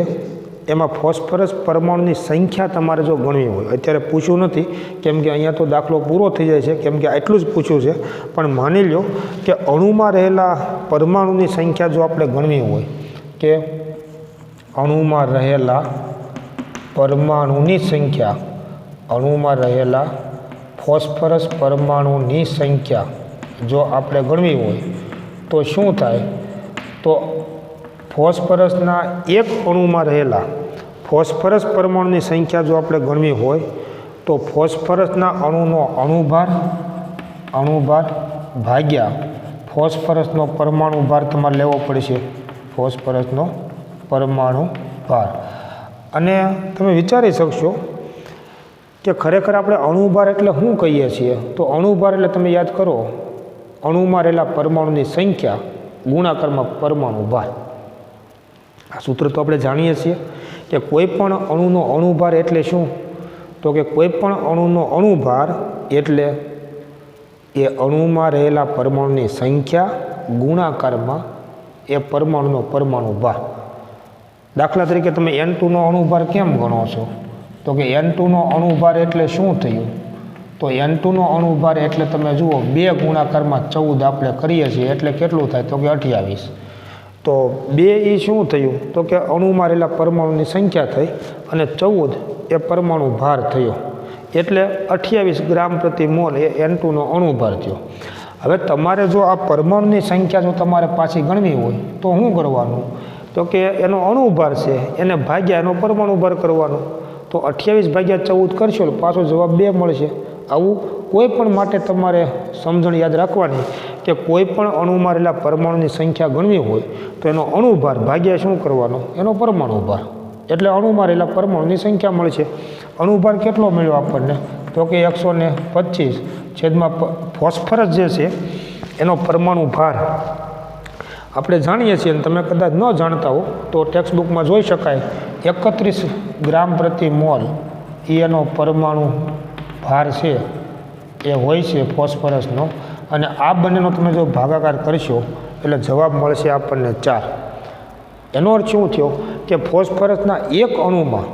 એમાં ફોસ્ફરસ પરમાણુની સંખ્યા તમારે જો ગણવી હોય, અત્યારે પૂછ્યું નથી કેમ કે અહીંયા તો દાખલો પૂરો થઈ જાય છે, કેમ કે આટલું જ પૂછ્યું છે. પણ માની લો કે અણુમાં રહેલા પરમાણુની સંખ્યા જો આપણે ગણવી હોય કે અણુમાં રહેલા પરમાણુની સંખ્યા, અણુમાં રહેલા ફોસ્ફરસ પરમાણુની સંખ્યા જો આપણે ગણવી હોય તો શું થાય? તો ફોસ્ફરસના એક અણુમાં રહેલા ફોસ્ફરસ પરમાણુની સંખ્યા જો આપણે ગણવી હોય તો ફોસ્ફરસના અણુનો અણુભાર ભાગ્યા ફોસ્ફરસનો પરમાણુ ભાર તમારે લેવો પડશે, ફોસ્ફરસનો પરમાણુ ભાર. અને તમે વિચારી શકશો કે ખરેખર આપણે અણુભાર એટલે શું કહીએ છીએ? તો અણુભાર એટલે તમે યાદ કરો, અણુમાં રહેલા પરમાણુની સંખ્યા ગુણાકારમાં પરમાણુ ભાર. આ સૂત્ર તો આપણે જાણીએ છીએ કે કોઈ પણ અણુનો અણુભાર એટલે શું? તો કે કોઈ પણ અણુનો અણુભાર એટલે એ અણુમાં રહેલા પરમાણુની સંખ્યા ગુણાકારમાં એ પરમાણુનો પરમાણુ ભાર. દાખલા તરીકે તમે N2નો અણુભાર કેમ ગણો છો? તો કે N2નો અણુભાર એટલે શું થયું? તો N2નો અણુભાર એટલે તમે જુઓ 2 ગુણાકારમાં 14 આપણે કરીએ છીએ એટલે કેટલું થાય? તો કે 28. તો 2 એ શું થયું? તો કે અણુમાં રહેલા પરમાણુની સંખ્યા થઈ અને 14 એ પરમાણુ ભાર થયો એટલે 28 ગ્રામ પ્રતિ મોલ એ N2નો અણુભાર થયો. હવે તમારે જો આ પરમાણુની સંખ્યા જો તમારે પાછી ગણવી હોય તો શું કરવાનું? તો કે એનો અણુભાર છે એને ભાગ્યા એનો પરમાણુ ભાર કરવાનો. તો 28/14 કરશો પાછો જવાબ 2 મળશે. આવું કોઈ પણ માટે તમારે સમજણ યાદ રાખવાની કે કોઈ પણ અણુમાં રહેલા પરમાણુની સંખ્યા ગણવી હોય તો એનો અણુભાર ભાગ્યા શું કરવાનો? એનો પરમાણુ ભાર. એટલે અણુમાં રહેલા પરમાણુની સંખ્યા મળશે. અણુભાર કેટલો મળ્યો આપણને? તો કે 125 છેદમાં ફોસ્ફરસ જે છે એનો પરમાણુ ભાર આપણે જાણીએ છીએ, અને તમે કદાચ ન જાણતા હો તો ટેક્સ્ટબુકમાં જોઈ શકાય 31 ગ્રામ પ્રતિ મોલ એનો પરમાણુ ભાર છે એ હોય છે ફોસ્ફરસનો. અને આ બંનેનો તમે જો ભાગાકાર કરશો એટલે જવાબ મળશે આપણને 4. એનો અર્થ શું થયો કે ફોસ્ફરસના એક અણુમાં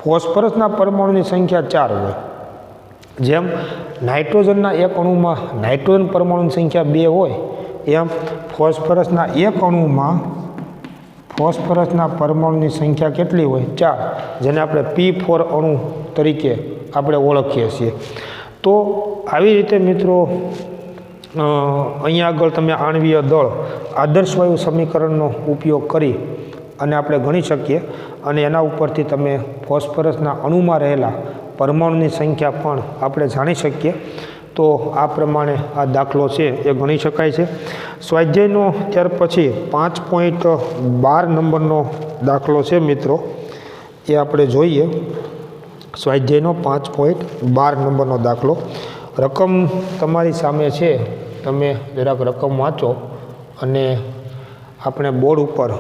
ફોસ્ફરસના પરમાણુની સંખ્યા 4 હોય, જેમ નાઇટ્રોજનના એક અણુમાં નાઇટ્રોજન પરમાણુની સંખ્યા 2 હોય, એમ ફોસ્ફરસના એક અણુમાં ફોસ્ફરસના પરમાણુની સંખ્યા કેટલી હોય? 4, જેને આપણે P4 અણુ તરીકે આપણે ઓળખીએ છીએ. તો આવી રીતે મિત્રો અહીંયા આગળ તમે આણ્વીય દળ આદર્શ વાયુ સમીકરણનો ઉપયોગ કરી અને આપણે ગણી શકીએ, અને એના ઉપરથી તમે ફોસ્ફરસના અણુમાં રહેલા પરમાણુની સંખ્યા પણ આપણે જાણી શકીએ. તો આ પ્રમાણે આ દાખલો છે એ ગણી શકાય છે. સ્વાધ્યાયનો ત્યાર પછી 5.12 નંબરનો દાખલો છે મિત્રો, એ આપણે જોઈએ. સ્વાધ્યાયનો 5.12 નંબરનો દાખલો. રકમ તમારી સામે છે, તમે જરાક રકમ વાંચો અને આપણે બોર્ડ ઉપર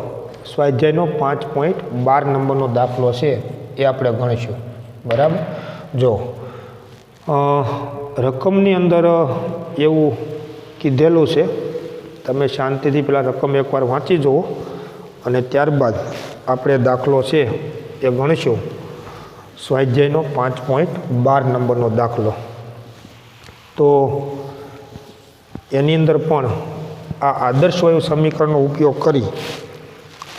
સ્વાધ્યાયનો 5.12 નંબરનો દાખલો છે એ આપણે ગણીશું. બરાબર? જો રકમની અંદર એવું કીધેલું છે, તમે શાંતિથી પેલા રકમ એકવાર વાંચી જુઓ અને ત્યારબાદ આપણે દાખલો છે એ ગણીશું. સ્વાધ્યાયનો 5.12 નંબરનો દાખલો. તો એની અંદર પણ આ આદર્શ વાયુ સમીકરણનો ઉપયોગ કરી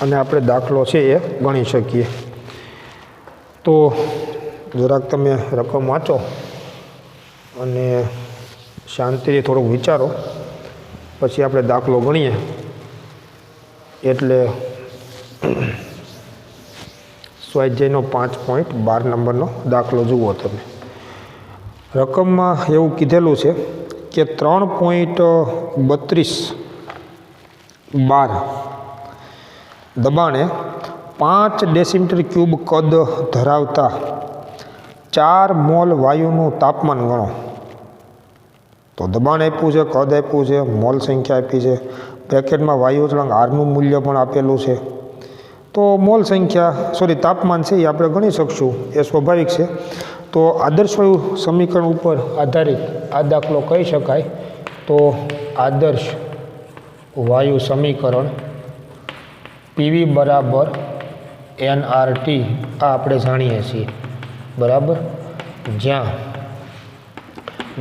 અને આપણે દાખલો છે એ ગણી શકીએ. તો જરાક તમે રકમ વાંચો અને શાંતિથી થોડુંક વિચારો, પછી આપણે દાખલો ગણીએ. એટલે સ્વાધ્યાયનો 5.12 નંબરનો દાખલો જુઓ તમે. રકમમાં એવું કીધેલું છે કે 3.32 દબાણે 5 ડેસીમીટર ક્યુબ કદ ધરાવતા 4 મોલ વાયુનું તાપમાન ગણો. તો દબાણ આપ્યું છે, કદ આપ્યું છે, મોલ સંખ્યા આપી છે, બ્રેકેટમાં વાયુ અચળાંક આરનું મૂલ્ય પણ આપેલું છે. તો મોલ સંખ્યા તાપમાન છે એ આપણે ગણી શકશું, એ સ્વાભાવિક છે. તો આદર્શ વાયુ સમીકરણ ઉપર આધારિત આ દાખલો કહી શકાય. તો આદર્શ વાયુ સમીકરણ PV બરાબર nRT આ આપણે જાણીએ છીએ. બરાબર? જ્યાં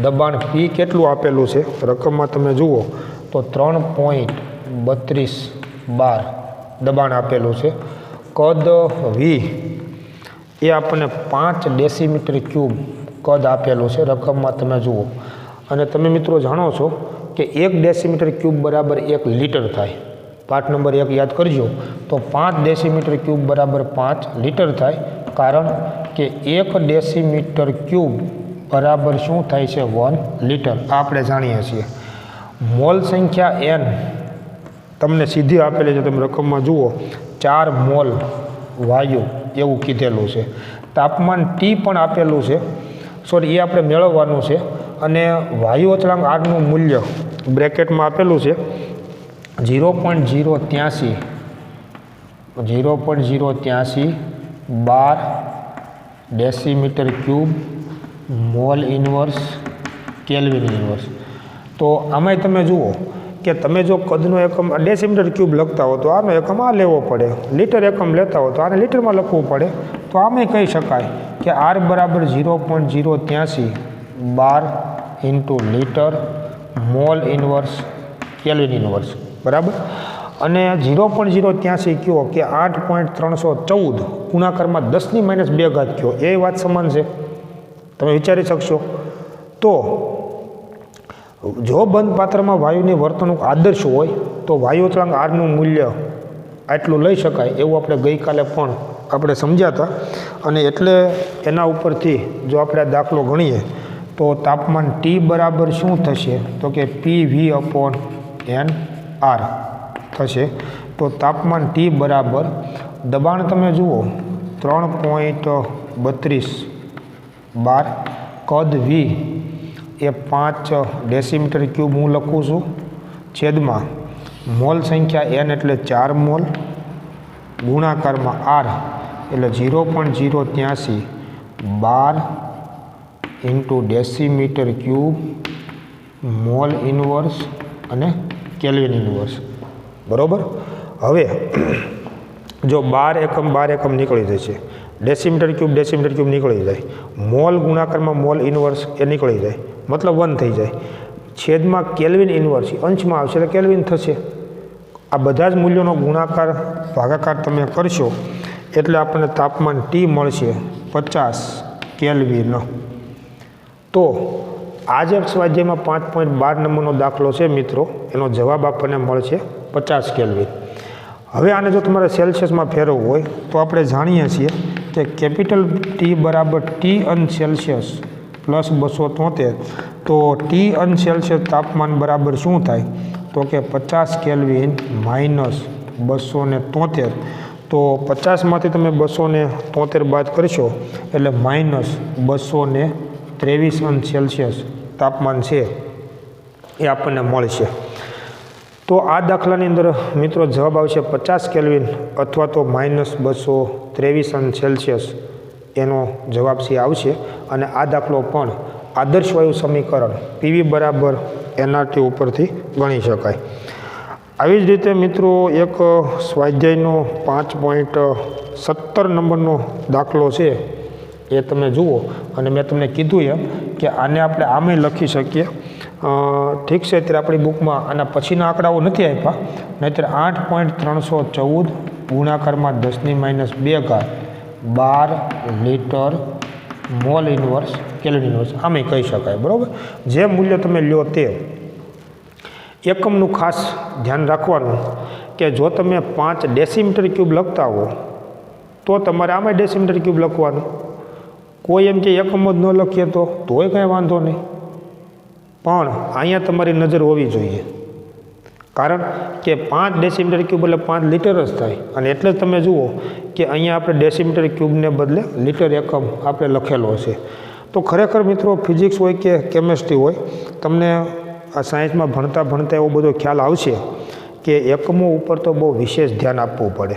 દબાણ P કેટલું આપેલું છે રકમમાં તમે જુઓ તો 3.32 દબાણ આપેલું છે. કદ V એ આપણને 5 ડેસીમીટર ક્યુબ કદ આપેલું છે રકમમાં તમે જુઓ. અને તમે મિત્રો જાણો છો કે 1 ડેસીમીટર ક્યુબ બરાબર 1 લીટર થાય. પાઠ નંબર 1 યાદ કરજો. તો 5 ડેસીમીટર ક્યુબ બરાબર 5 લીટર થાય, કારણ કે 1 ડેસીમીટર ક્યુબ બરાબર શું થાય છે? 1 લીટર. આપણે જાણીએ છીએ. મોલ સંખ્યા n તમને સીધી આપેલી છે, તમે રકમમાં જુઓ 4 મોલ વાયુ એવું કીધેલું છે. તાપમાન T પણ આપેલું છે, એ આપણે મેળવવાનું છે. અને વાયુ અચળાંક આરનું મૂલ્ય બ્રેકેટમાં આપેલું છે 0.083 12 decimetre cube mall inverse kelvin inverse. તો આમાંય તમે જુઓ કે તમે જો કદનો એકમ ડેસીમીટર ક્યુબ લખતા હો તો આનો એકમ આ લેવો પડે, લીટર એકમ લેતા હો તો આને લીટરમાં લખવું પડે. તો આમાંય કહી શકાય કે R બરાબર 0.083 12 litre mall inverse kelvin inverse. બરાબર? અને 0.083 કયો કે 8.314 ગુણાકારમાં 10⁻² કયો, એ વાત સમાન છે. તમે વિચારી શકશો. તો જો બંધ પાત્રમાં વાયુની વર્તણૂક આદર્શ હોય તો વાયુ અચળાંક આરનું મૂલ્ય આટલું લઈ શકાય, એવું આપણે ગઈકાલે પણ આપણે સમજ્યા હતા. અને એટલે એના ઉપરથી જો આપણે આ દાખલો ગણીએ તો તાપમાન T બરાબર શું થશે? તો કે PV/nR થશે. તો તાપમાન T બરાબર દબાણ તમે જુઓ 3.32 કદ V એ 5 ડેસીમીટર ક્યુબ હું લખું છું, છેદમાં મોલ સંખ્યા n એટલે 4 મોલ, ગુણાકારમાં R એટલે 0.083 12 ડેસીમીટર ક્યુબ મોલ ઇન્વર્સ અને કેલ્વિન ઇન્વર્સ, બરાબર. હવે જો 12 એકમ નીકળી જશે, ડેસીમીટર ક્યુબ નીકળી જાય, મોલ ગુણાકારમાં મોલ ઇન્વર્સ એ નીકળી જાય, મતલબ 1 થઈ જાય. છેદમાં કેલ્વિન ઇન્વર્સ અંશમાં આવશે એટલે કેલ્વિન થશે. આ બધા જ મૂલ્યોનો ગુણાકાર ભાગાકાર તમે કરશો એટલે આપણને તાપમાન T મળશે 50 કેલ્વિન. તો આ જે સ્વાધ્યાયમાં 5.12 નંબરનો દાખલો છે મિત્રો, એનો જવાબ આપણને મળશે 50 કેલ્વિન. હવે આને જો તમારે સેલ્સિયસમાં ફેરવવું હોય તો આપણે જાણીએ છીએ કે કેપિટલ T બરાબર T સેલ્સિયસ પ્લસ 273. તો T સેલ્સિયસ તાપમાન બરાબર શું થાય તો કે 50 કેલ્વિન માઇનસ 273. તો 50માંથી તમે 273 બાદ કરશો એટલે માઇનસ 223 સેલ્સિયસ તાપમાન છે એ આપણને મળશે. તો આ દાખલાની અંદર મિત્રો જવાબ આવશે 50 કેલ્વિન અથવા તો માઇનસ 223 સેલ્સિયસ એનો જવાબ છે આવશે. અને આ દાખલો પણ આદર્શ વાયુ સમીકરણ PV બરાબર NRT ઉપરથી ગણી શકાય. આવી જ રીતે મિત્રો એક સ્વાધ્યાયનો 5.17 નંબરનો દાખલો છે એ તમે જુઓ. અને મેં તમને કીધું એમ કે આને આપણે આમે લખી શકીએ. ઠીક છે, અત્યારે આપણી બુકમાં આના પછીના આંકડાઓ નથી આપ્યા, નહીંતર 8.314 ગુણાકારમાં 10⁻² 12 litre mall inverse kelvin inverse આમે કહી શકાય, બરાબર. જે મૂલ્ય તમે લ્યો તે એકમનું ખાસ ધ્યાન રાખવાનું કે જો તમે 5 ડેસીમીટર ક્યુબ લખતા હો તો તમારે આમાં ડેસીમીટર ક્યુબ લખવાનું. કોઈ એમ કે એકમ જ ન લખીએ તોય કાંઈ વાંધો નહીં, પણ અહીંયા તમારી નજર હોવી જોઈએ. કારણ કે 5 ડેસીમીટર ક્યુબ એટલે 5 લીટર જ થાય. અને એટલે જ તમે જુઓ કે અહીંયા આપણે ડેસીમીટર ક્યુબને બદલે લીટર એકમ આપણે લખેલો છે. તો ખરેખર મિત્રો ફિઝિક્સ હોય કે કેમેસ્ટ્રી હોય, તમને આ સાયન્સમાં ભણતા એવો બધો ખ્યાલ આવશે કે એકમો ઉપર તો બહુ વિશેષ ધ્યાન આપવું પડે,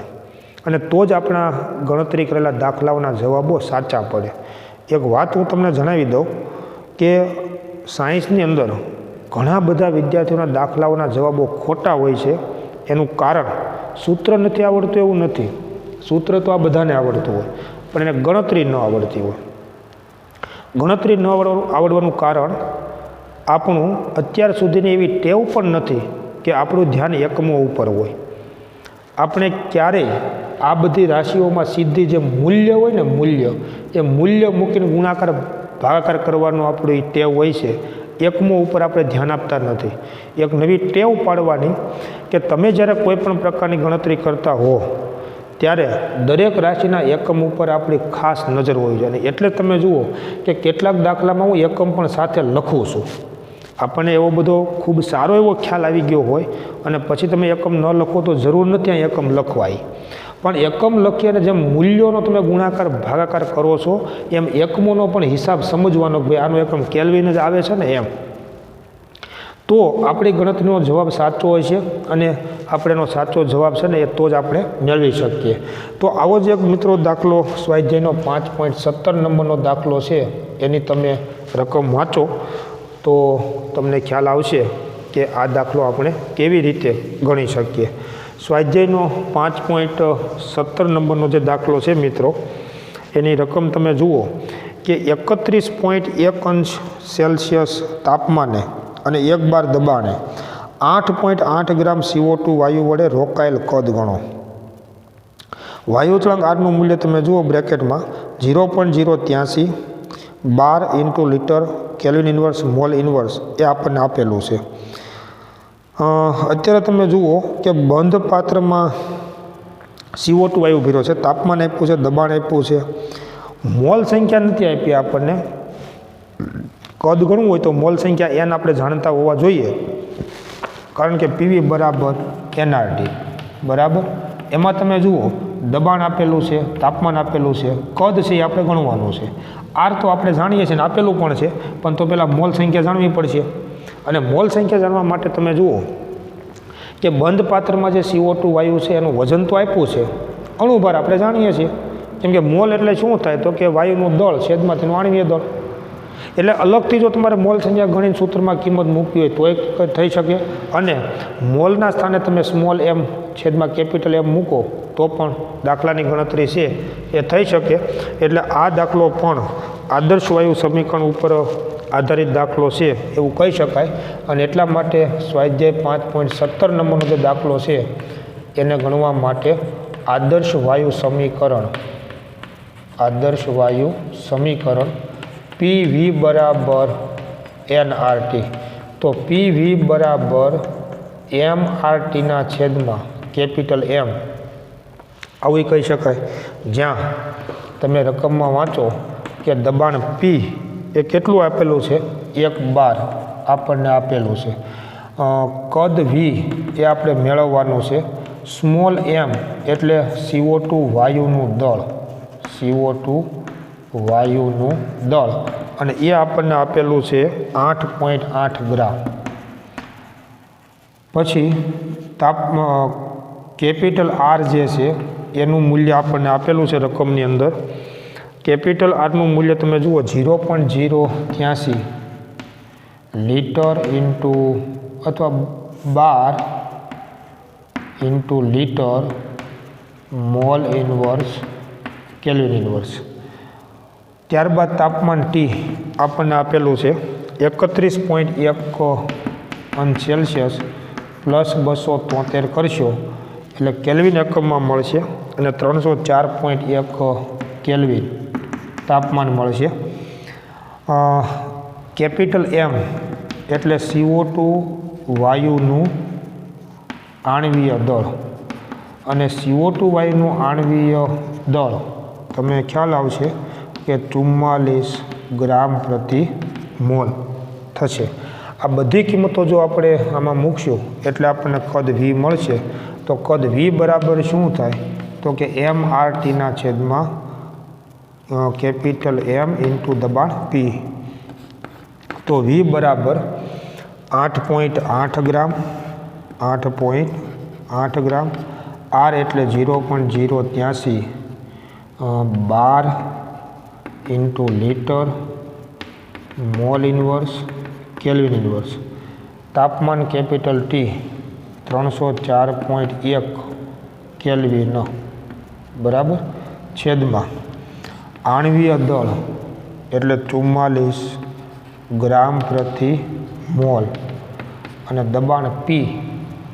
અને તો જ આપણા ગણતરી કરેલા દાખલાઓના જવાબો સાચા પડે. એક વાત હું તમને જણાવી દઉં કે સાયન્સની અંદર ઘણા બધા વિદ્યાર્થીઓના દાખલાઓના જવાબો ખોટા હોય છે. એનું કારણ સૂત્ર નથી આવડતું એવું નથી. સૂત્ર તો આ બધાને આવડતું હોય, પણ એને ગણતરી ન આવડતી હોય. ગણતરી ન આવડવાનું કારણ આપણું અત્યાર સુધીની એવી ટેવ પણ નથી કે આપણું ધ્યાન એકમો ઉપર હોય. આપણે ક્યારેય આ બધી રાશિઓમાં સીધી જે મૂલ્ય હોય ને એ મૂલ્ય મૂકીને ગુણાકાર ભાગાકાર કરવાનો આપણી ટેવ હોય છે. એકમો ઉપર આપણે ધ્યાન આપતા નથી. એક નવી ટેવ પાડવાની કે તમે જ્યારે કોઈ પણ પ્રકારની ગણતરી કરતા હો ત્યારે દરેક રાશિના એકમ ઉપર આપણી ખાસ નજર હોવી જોઈએ. એટલે તમે જુઓ કે કેટલાક દાખલામાં હું એકમ પણ સાથે લખું છું. આપણને એવો બધો ખૂબ સારો એવો ખ્યાલ આવી ગયો હોય અને પછી તમે એકમ ન લખો તો જરૂર નથી આ એકમ લખવાય. પણ એકમ લખી અને જેમ મૂલ્યોનો તમે ગુણાકાર ભાગાકાર કરો છો એમ એકમોનો પણ હિસાબ સમજવાનો કે ભાઈ આનો એકમ કેલ્વિન જ આવે છે ને એમ. તો આપણી ગણતરીનો જવાબ સાચો હોય છે અને આપણે એનો સાચો જવાબ છે ને એ તો જ આપણે મેળવી શકીએ. તો આવો જ એક મિત્રો દાખલો સ્વાધ્યાયનો 5.17 નંબરનો દાખલો છે, એની તમે રકમ વાંચો તો તમને ખ્યાલ આવશે કે આ દાખલો આપણે કેવી રીતે ગણી શકીએ. સ્વાધ્યાયનો 5.17 નંબરનો જે દાખલો છે મિત્રો, એની રકમ તમે જુઓ કે 31.1 સેલ્સિયસ તાપમાને અને 1 બાર દબાણે 8.8 ગ્રામ CO2 વાયુ વડે રોકાયેલ કદ ગણો. વાયુચળાંક આરનું મૂલ્ય તમે જુઓ બ્રેકેટમાં 0.083 12 × litre kelvin inverse mole inverse એ આપણને આપેલું છે. અત્યારે તમે જુઓ કે બંધ પાત્રમાં CO2 વાયુ ભર્યો છે, તાપમાન આપ્યું છે, દબાણ આપ્યું છે, મોલ સંખ્યા નથી આપી આપણને. કદ ગણવું હોય તો મોલ સંખ્યા n આપણે જાણતા હોવા જોઈએ, કારણ કે PV બરાબર NRT બરાબર. એમાં તમે જુઓ દબાણ આપેલું છે, તાપમાન આપેલું છે, કદ છે એ આપણે ગણવાનું છે. આર તો આપણે જાણીએ છીએ ને આપેલું પણ છે, પણ તો પહેલાં મોલ સંખ્યા જાણવી પડશે. અને મોલ સંખ્યા જાણવા માટે તમે જુઓ કે બંધ પાત્રમાં જે CO2 વાયુ છે એનું વજન તો આપ્યું છે, અણુભાર આપણે જાણીએ છીએ. કેમ કે મોલ એટલે શું થાય તો કે વાયુનું દળ છેદમાં તેનું આણ્વીય દળ. એટલે અલગથી જો તમારે મોલ સંખ્યા ગણીને સૂત્રમાં કિંમત મૂકવી હોય તો એક થઈ શકે, અને મોલના સ્થાને તમે સ્મોલ એમ છેદમાં કેપિટલ એમ મૂકો તો પણ દાખલાની ગણતરી છે એ થઈ શકે. એટલે આ દાખલો પણ આદર્શ વાયુ સમીકરણ ઉપર આધારિત દાખલો છે એવું કહી શકાય. અને એટલા માટે સ્વાધ્યાય 5.17 નંબરનો જે દાખલો છે એને ગણવા માટે આદર્શ વાયુ સમીકરણ PV બરાબર NRT. તો PV બરાબર MRTના છેદમાં કેપિટલ M આવું કહી શકાય. જ્યાં તમે રકમમાં વાંચો કે દબાણ P એ કેટલું આપેલું છે, 1 બાર આપણને આપેલું છે. કદ V એ આપણે મેળવવાનું છે. સ્મોલ m એટલે CO2 વાયુનું દળ, અને એ આપણને આપેલું છે 8.8 ગ્રામ. પછી કેપિટલ R જે છે એનું મૂલ્ય આપણને આપેલું છે રકમની અંદર. કેપિટલ આરનું મૂલ્ય તમે જુઓ 0.083 લીટર ઇન્ટુ અથવા બાર into litre mall inverse kelvin inverse. ત્યારબાદ તાપમાન T આપણને આપેલું છે 31.1 સેલ્સિયસ પ્લસ 273 કરશો એટલે કેલ્વિન એકમમાં મળશે, અને 304.1 કેલ્વિન તાપમાન મળશે. કેપિટલ M એટલે CO2 વાયુનું આણ્વીય દળ, અને CO2 વાયુનું આણ્વીય દળ તમને ખ્યાલ આવશે કે 44 ગ્રામ પ્રતિ મોલ થશે. આ બધી કિંમતો જો આપણે આમાં મૂકશું એટલે આપણને કદ V મળશે. તો કદ V બરાબર શું થાય, તો કે MRTના છેદમાં કેપિટલ M ઇન્ટુ દબાણ P. તો V બરાબર 8.8 ગ્રામ, 8.8 ગ્રામ. R એટલે 0.083 બાર into litre mall inverse kelvin inverse. તાપમાન કેપિટલ T 304.1 કેલ્વિન બરાબર, છેદમાં આણ્વીય દળ એટલે 44 ગ્રામ પ્રતિ મોલ, અને દબાણ P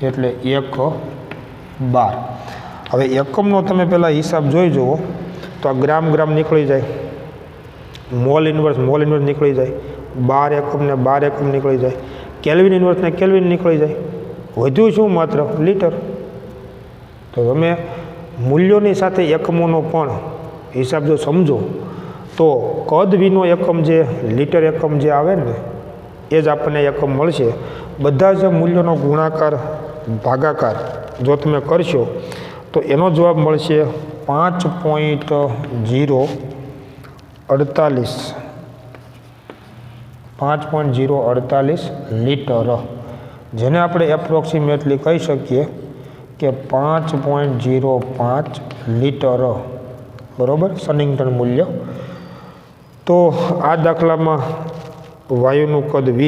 એટલે 1 બાર. હવે એકમનો તમે પહેલાં હિસાબ જોઈ જુઓ તો આ ગ્રામ નીકળી જાય, મોલ ઇનવર્સ નીકળી જાય, બાર એકમ નીકળી જાય, કેલ્વિન ઇનવર્સ ને કેલ્વિન નીકળી જાય, વધ્યું શું માત્ર લીટર. તો તમે મૂલ્યોની સાથે એકમોનો પણ હિસાબ જો સમજો તો કદ Vનો એકમ જે લીટર એકમ જે આવે ને એ જ આપણને એકમ મળશે. બધા જ મૂલ્યોનો ગુણાકાર ભાગાકાર જો તમે કરશો તો એનો જવાબ મળશે 5.048 લીટર, જેને આપણે એપ્રોક્સિમેટલી કહી શકીએ કે 5.05 લીટર બરાબર સનિંગટન મૂલ્ય. તો આ દાખલામાં વાયુનું કદ V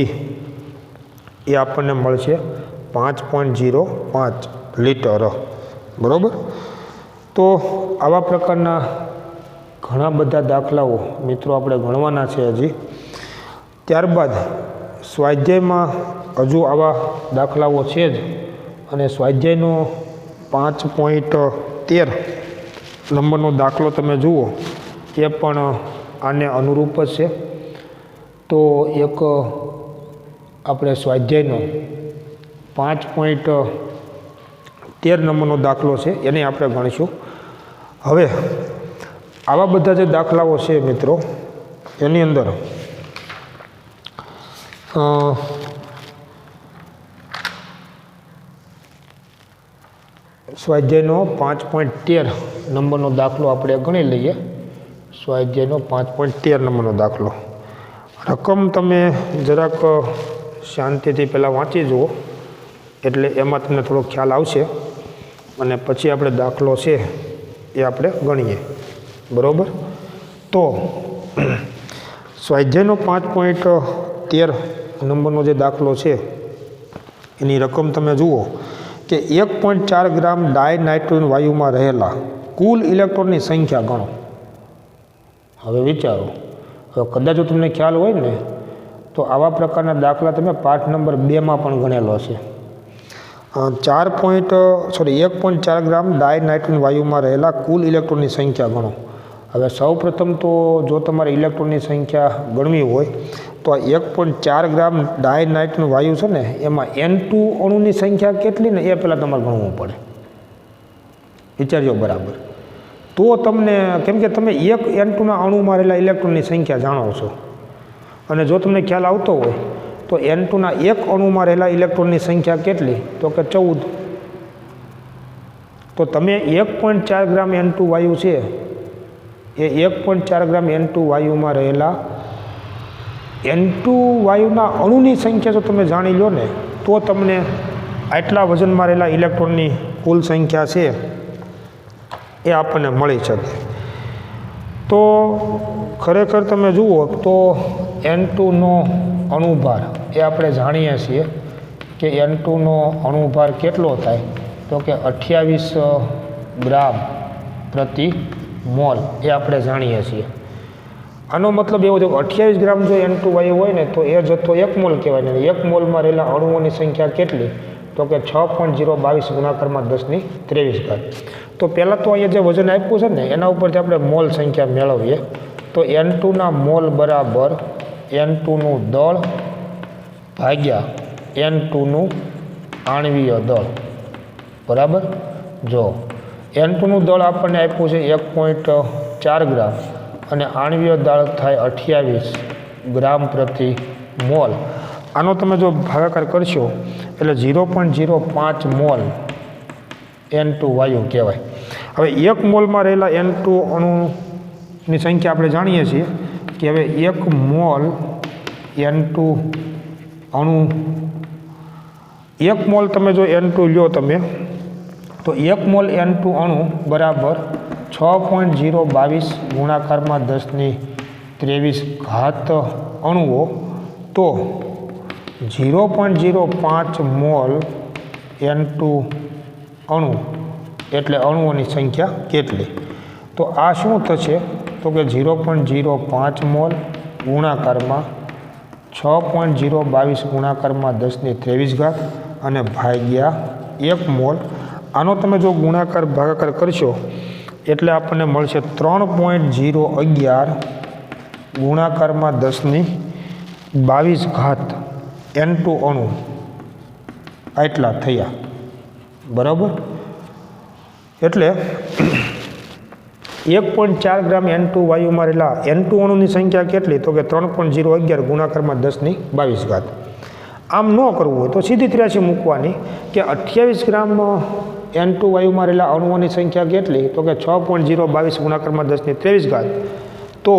એ આપણને મળશે 5.05 લીટર બરાબર. તો આવા પ્રકારના ઘણા બધા દાખલાઓ મિત્રો આપણે ગણવાના છે હજી. ત્યારબાદ સ્વાધ્યાયમાં હજુ આવા દાખલાઓ છે જ, અને સ્વાધ્યાયનો 5.13 નંબરનો દાખલો તમે જુઓ એ પણ આને અનુરૂપ જ છે. તો એક આપણે સ્વાધ્યાયનો 5.13 નંબરનો દાખલો છે એને આપણે ગણીશું. હવે આવા બધા જે દાખલાઓ છે મિત્રો એની અંદર સ્વાધ્યાયનો 5.13 નંબરનો દાખલો આપણે ગણી લઈએ. સ્વાધ્યાયનો 5.13 નંબરનો દાખલો. રકમ તમે જરાક શાંતિથી પહેલાં વાંચી જુઓ એટલે એમાં તમને થોડો ખ્યાલ આવશે, અને પછી આપણે દાખલો છે એ આપણે ગણીએ બરાબર. તો સ્વાધ્યાયનો 5.13 નંબરનો જે દાખલો છે એની રકમ તમે જુઓ કે 1.4 ગ્રામ ડાયનાઇટ્રોજન વાયુમાં રહેલા કુલ ઇલેક્ટ્રોનની સંખ્યા ગણો. હવે વિચારો, હવે કદાચ જો તમને ખ્યાલ હોય ને તો આવા પ્રકારના દાખલા તમે પાઠ નંબર 2માં પણ ગણેલો છે. 1.4 ગ્રામ ડાયનાઇટ્રોજન વાયુમાં રહેલા કુલ ઇલેક્ટ્રોનની સંખ્યા ગણો. હવે સૌપ્રથમ તો જો તમારે ઇલેક્ટ્રોનની સંખ્યા ગણવી હોય તો આ 1.4 ગ્રામ ડાયનાઇટ્રોજન વાયુ છે ને એમાં N2 અણુની સંખ્યા કેટલી ને એ પહેલાં તમારે ગણવું પડે. વિચારજો બરાબર. તો તમને, કેમ કે તમે એક N2ના અણુમાં રહેલા ઇલેક્ટ્રોનની સંખ્યા જાણો છો, અને જો તમને ખ્યાલ આવતો હોય તો N2ના એક અણુમાં રહેલા ઇલેક્ટ્રોનની સંખ્યા કેટલી, તો કે 14. તો તમે 1.4 ગ્રામ N2 વાયુ છે એ 1.4 ગ્રામ N2 વાયુમાં રહેલા N2 વાયુના અણુની સંખ્યા જો તમે જાણી લો ને તો તમને આટલા વજનમાં રહેલા ઇલેક્ટ્રોનની કુલ સંખ્યા છે એ આપણને મળી શકે. તો ખરેખર તમે જુઓ તો N2નો અણુભાર એ આપણે જાણીએ છીએ કે N2નો અણુભાર કેટલો થાય, તો કે 28 ગ્રામ પ્રતિ મોલ એ આપણે જાણીએ છીએ. આનો મતલબ એવો છે કે 28 ગ્રામ જો N2 વાયુ હોય ને તો એ જથ્થો 1 મોલ કહેવાય ને 1 મોલમાં રહેલા અણુઓની સંખ્યા કેટલી, તો કે 6.022 ગુણાકારમાં 10⁻23. તો પહેલાં તો અહીંયા જે વજન આપ્યું છે ને એના ઉપરથી આપણે મોલ સંખ્યા મેળવીએ. તો N2ના મોલ બરાબર N2નું દળ ભાગ્યા N2નું આણ્વીય દળ. બરાબર. જો N2નું દળ આપણને આપ્યું છે 1.4 ગ્રામ અને આણ્વીય દળ થાય 28 ગ્રામ પ્રતિ મોલ. આનો તમે જો ભાગાકાર કરશો એટલે 0.05 મોલ N2 વાયુ કહેવાય. હવે 1 મોલમાં રહેલા N2 અણુની સંખ્યા આપણે જાણીએ છીએ કે હવે 1 મોલ N2 અણુ, 1 મોલ તમે જો N2 લ્યો તમે તો 1 મોલ N2 અણુ બરાબર 6.022 ગુણાકારમાં 10⁻23 અણુઓ. તો 0.05 મોલ N2 અણુ એટલે અણુઓની સંખ્યા કેટલી? તો આ શું થશે, તો કે 0.05 મોલ ગુણાકારમાં 6.022 ગુણાકારમાં 10⁻23 અને ભાગ્યા 1 મોલ. આનો તમે જો ગુણાકાર ભાગાકાર કરશો એટલે આપણને મળશે 3.011 ગુણાકારમાં 10⁻22 N2 અણુ આટલા થયા. બરાબર. એટલે 1.4 ગ્રામ N2 વાયુમાં રહેલા N2 અણુની સંખ્યા કેટલી, તો કે 3.011 ગુણાકારમાં 10⁻22. આમ ન કરવું હોય તો સીધી 83 મૂકવાની કે 28 ગ્રામ N2 વાયુમાં રહેલા અણુઓની સંખ્યા કેટલી, તો કે 6.022 ગુણાકારમાં 10⁻23. તો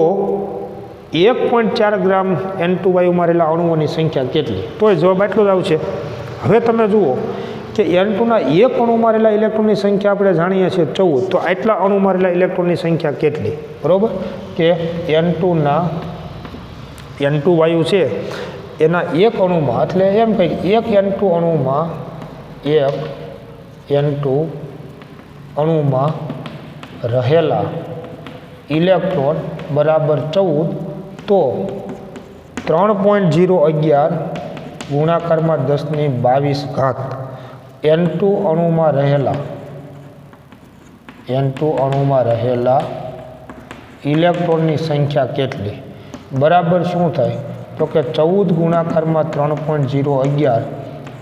1.4 ગ્રામ N2 વાયુમાં રહેલા અણુઓની સંખ્યા કેટલી, તો એ જવાબ આટલો જ આવશે. હવે તમે જુઓ કે N2ના એક અણુમાં રહેલા ઇલેક્ટ્રોનની સંખ્યા આપણે જાણીએ છીએ 14. તો આટલા અણુમાં રહેલા ઇલેક્ટ્રોનની સંખ્યા કેટલી? બરાબર. કે N2 વાયુ છે એના એક અણુમાં, એટલે એમ કંઈક એક N2 અણુમાં રહેલા ઇલેક્ટ્રોન બરાબર 14. તો 3.011 ગુણાકારમાં 10⁻22 N2 અણુમાં રહેલા ઇલેક્ટ્રોનની સંખ્યા કેટલી બરાબર શું થાય, તો કે 14 ગુણાકારમાં 3.011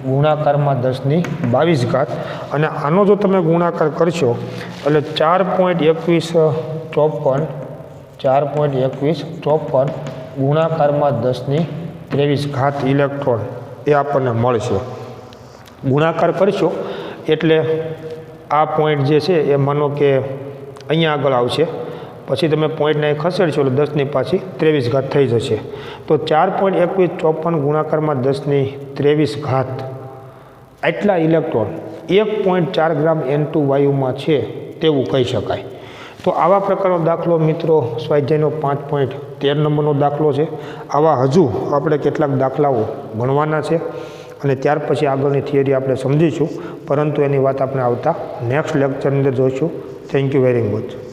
ગુણાકારમાં 10⁻22. અને આનો જો તમે ગુણાકાર કરશો એટલે 4.2154 ગુણાકારમાં 10⁻23 ઇલેક્ટ્રોન એ આપણને મળશે. ગુણાકાર કરશો એટલે આ પોઈન્ટ જે છે એ માનો કે અહીંયા આગળ આવશે, પછી તમે પોઈન્ટને ખસેડશો એટલે 10⁻23 થઈ જશે. તો 4.2154 ગુણાકારમાં 10⁻23 આટલા ઇલેક્ટ્રોન 1.4 ગ્રામ N2 વાયુમાં છે તેવું કહી શકાય. તો આવા પ્રકારનો દાખલો મિત્રો સ્વાધ્યાયનો 5.13 નંબરનો દાખલો છે. આવા હજુ આપણે કેટલાક દાખલાઓ ભણવાના છે અને ત્યાર પછી આગળની થિયરી આપણે સમજીશું, પરંતુ એની વાત આપણે આવતા નેક્સ્ટ લેક્ચરની અંદર જોઈશું. Thank you very much.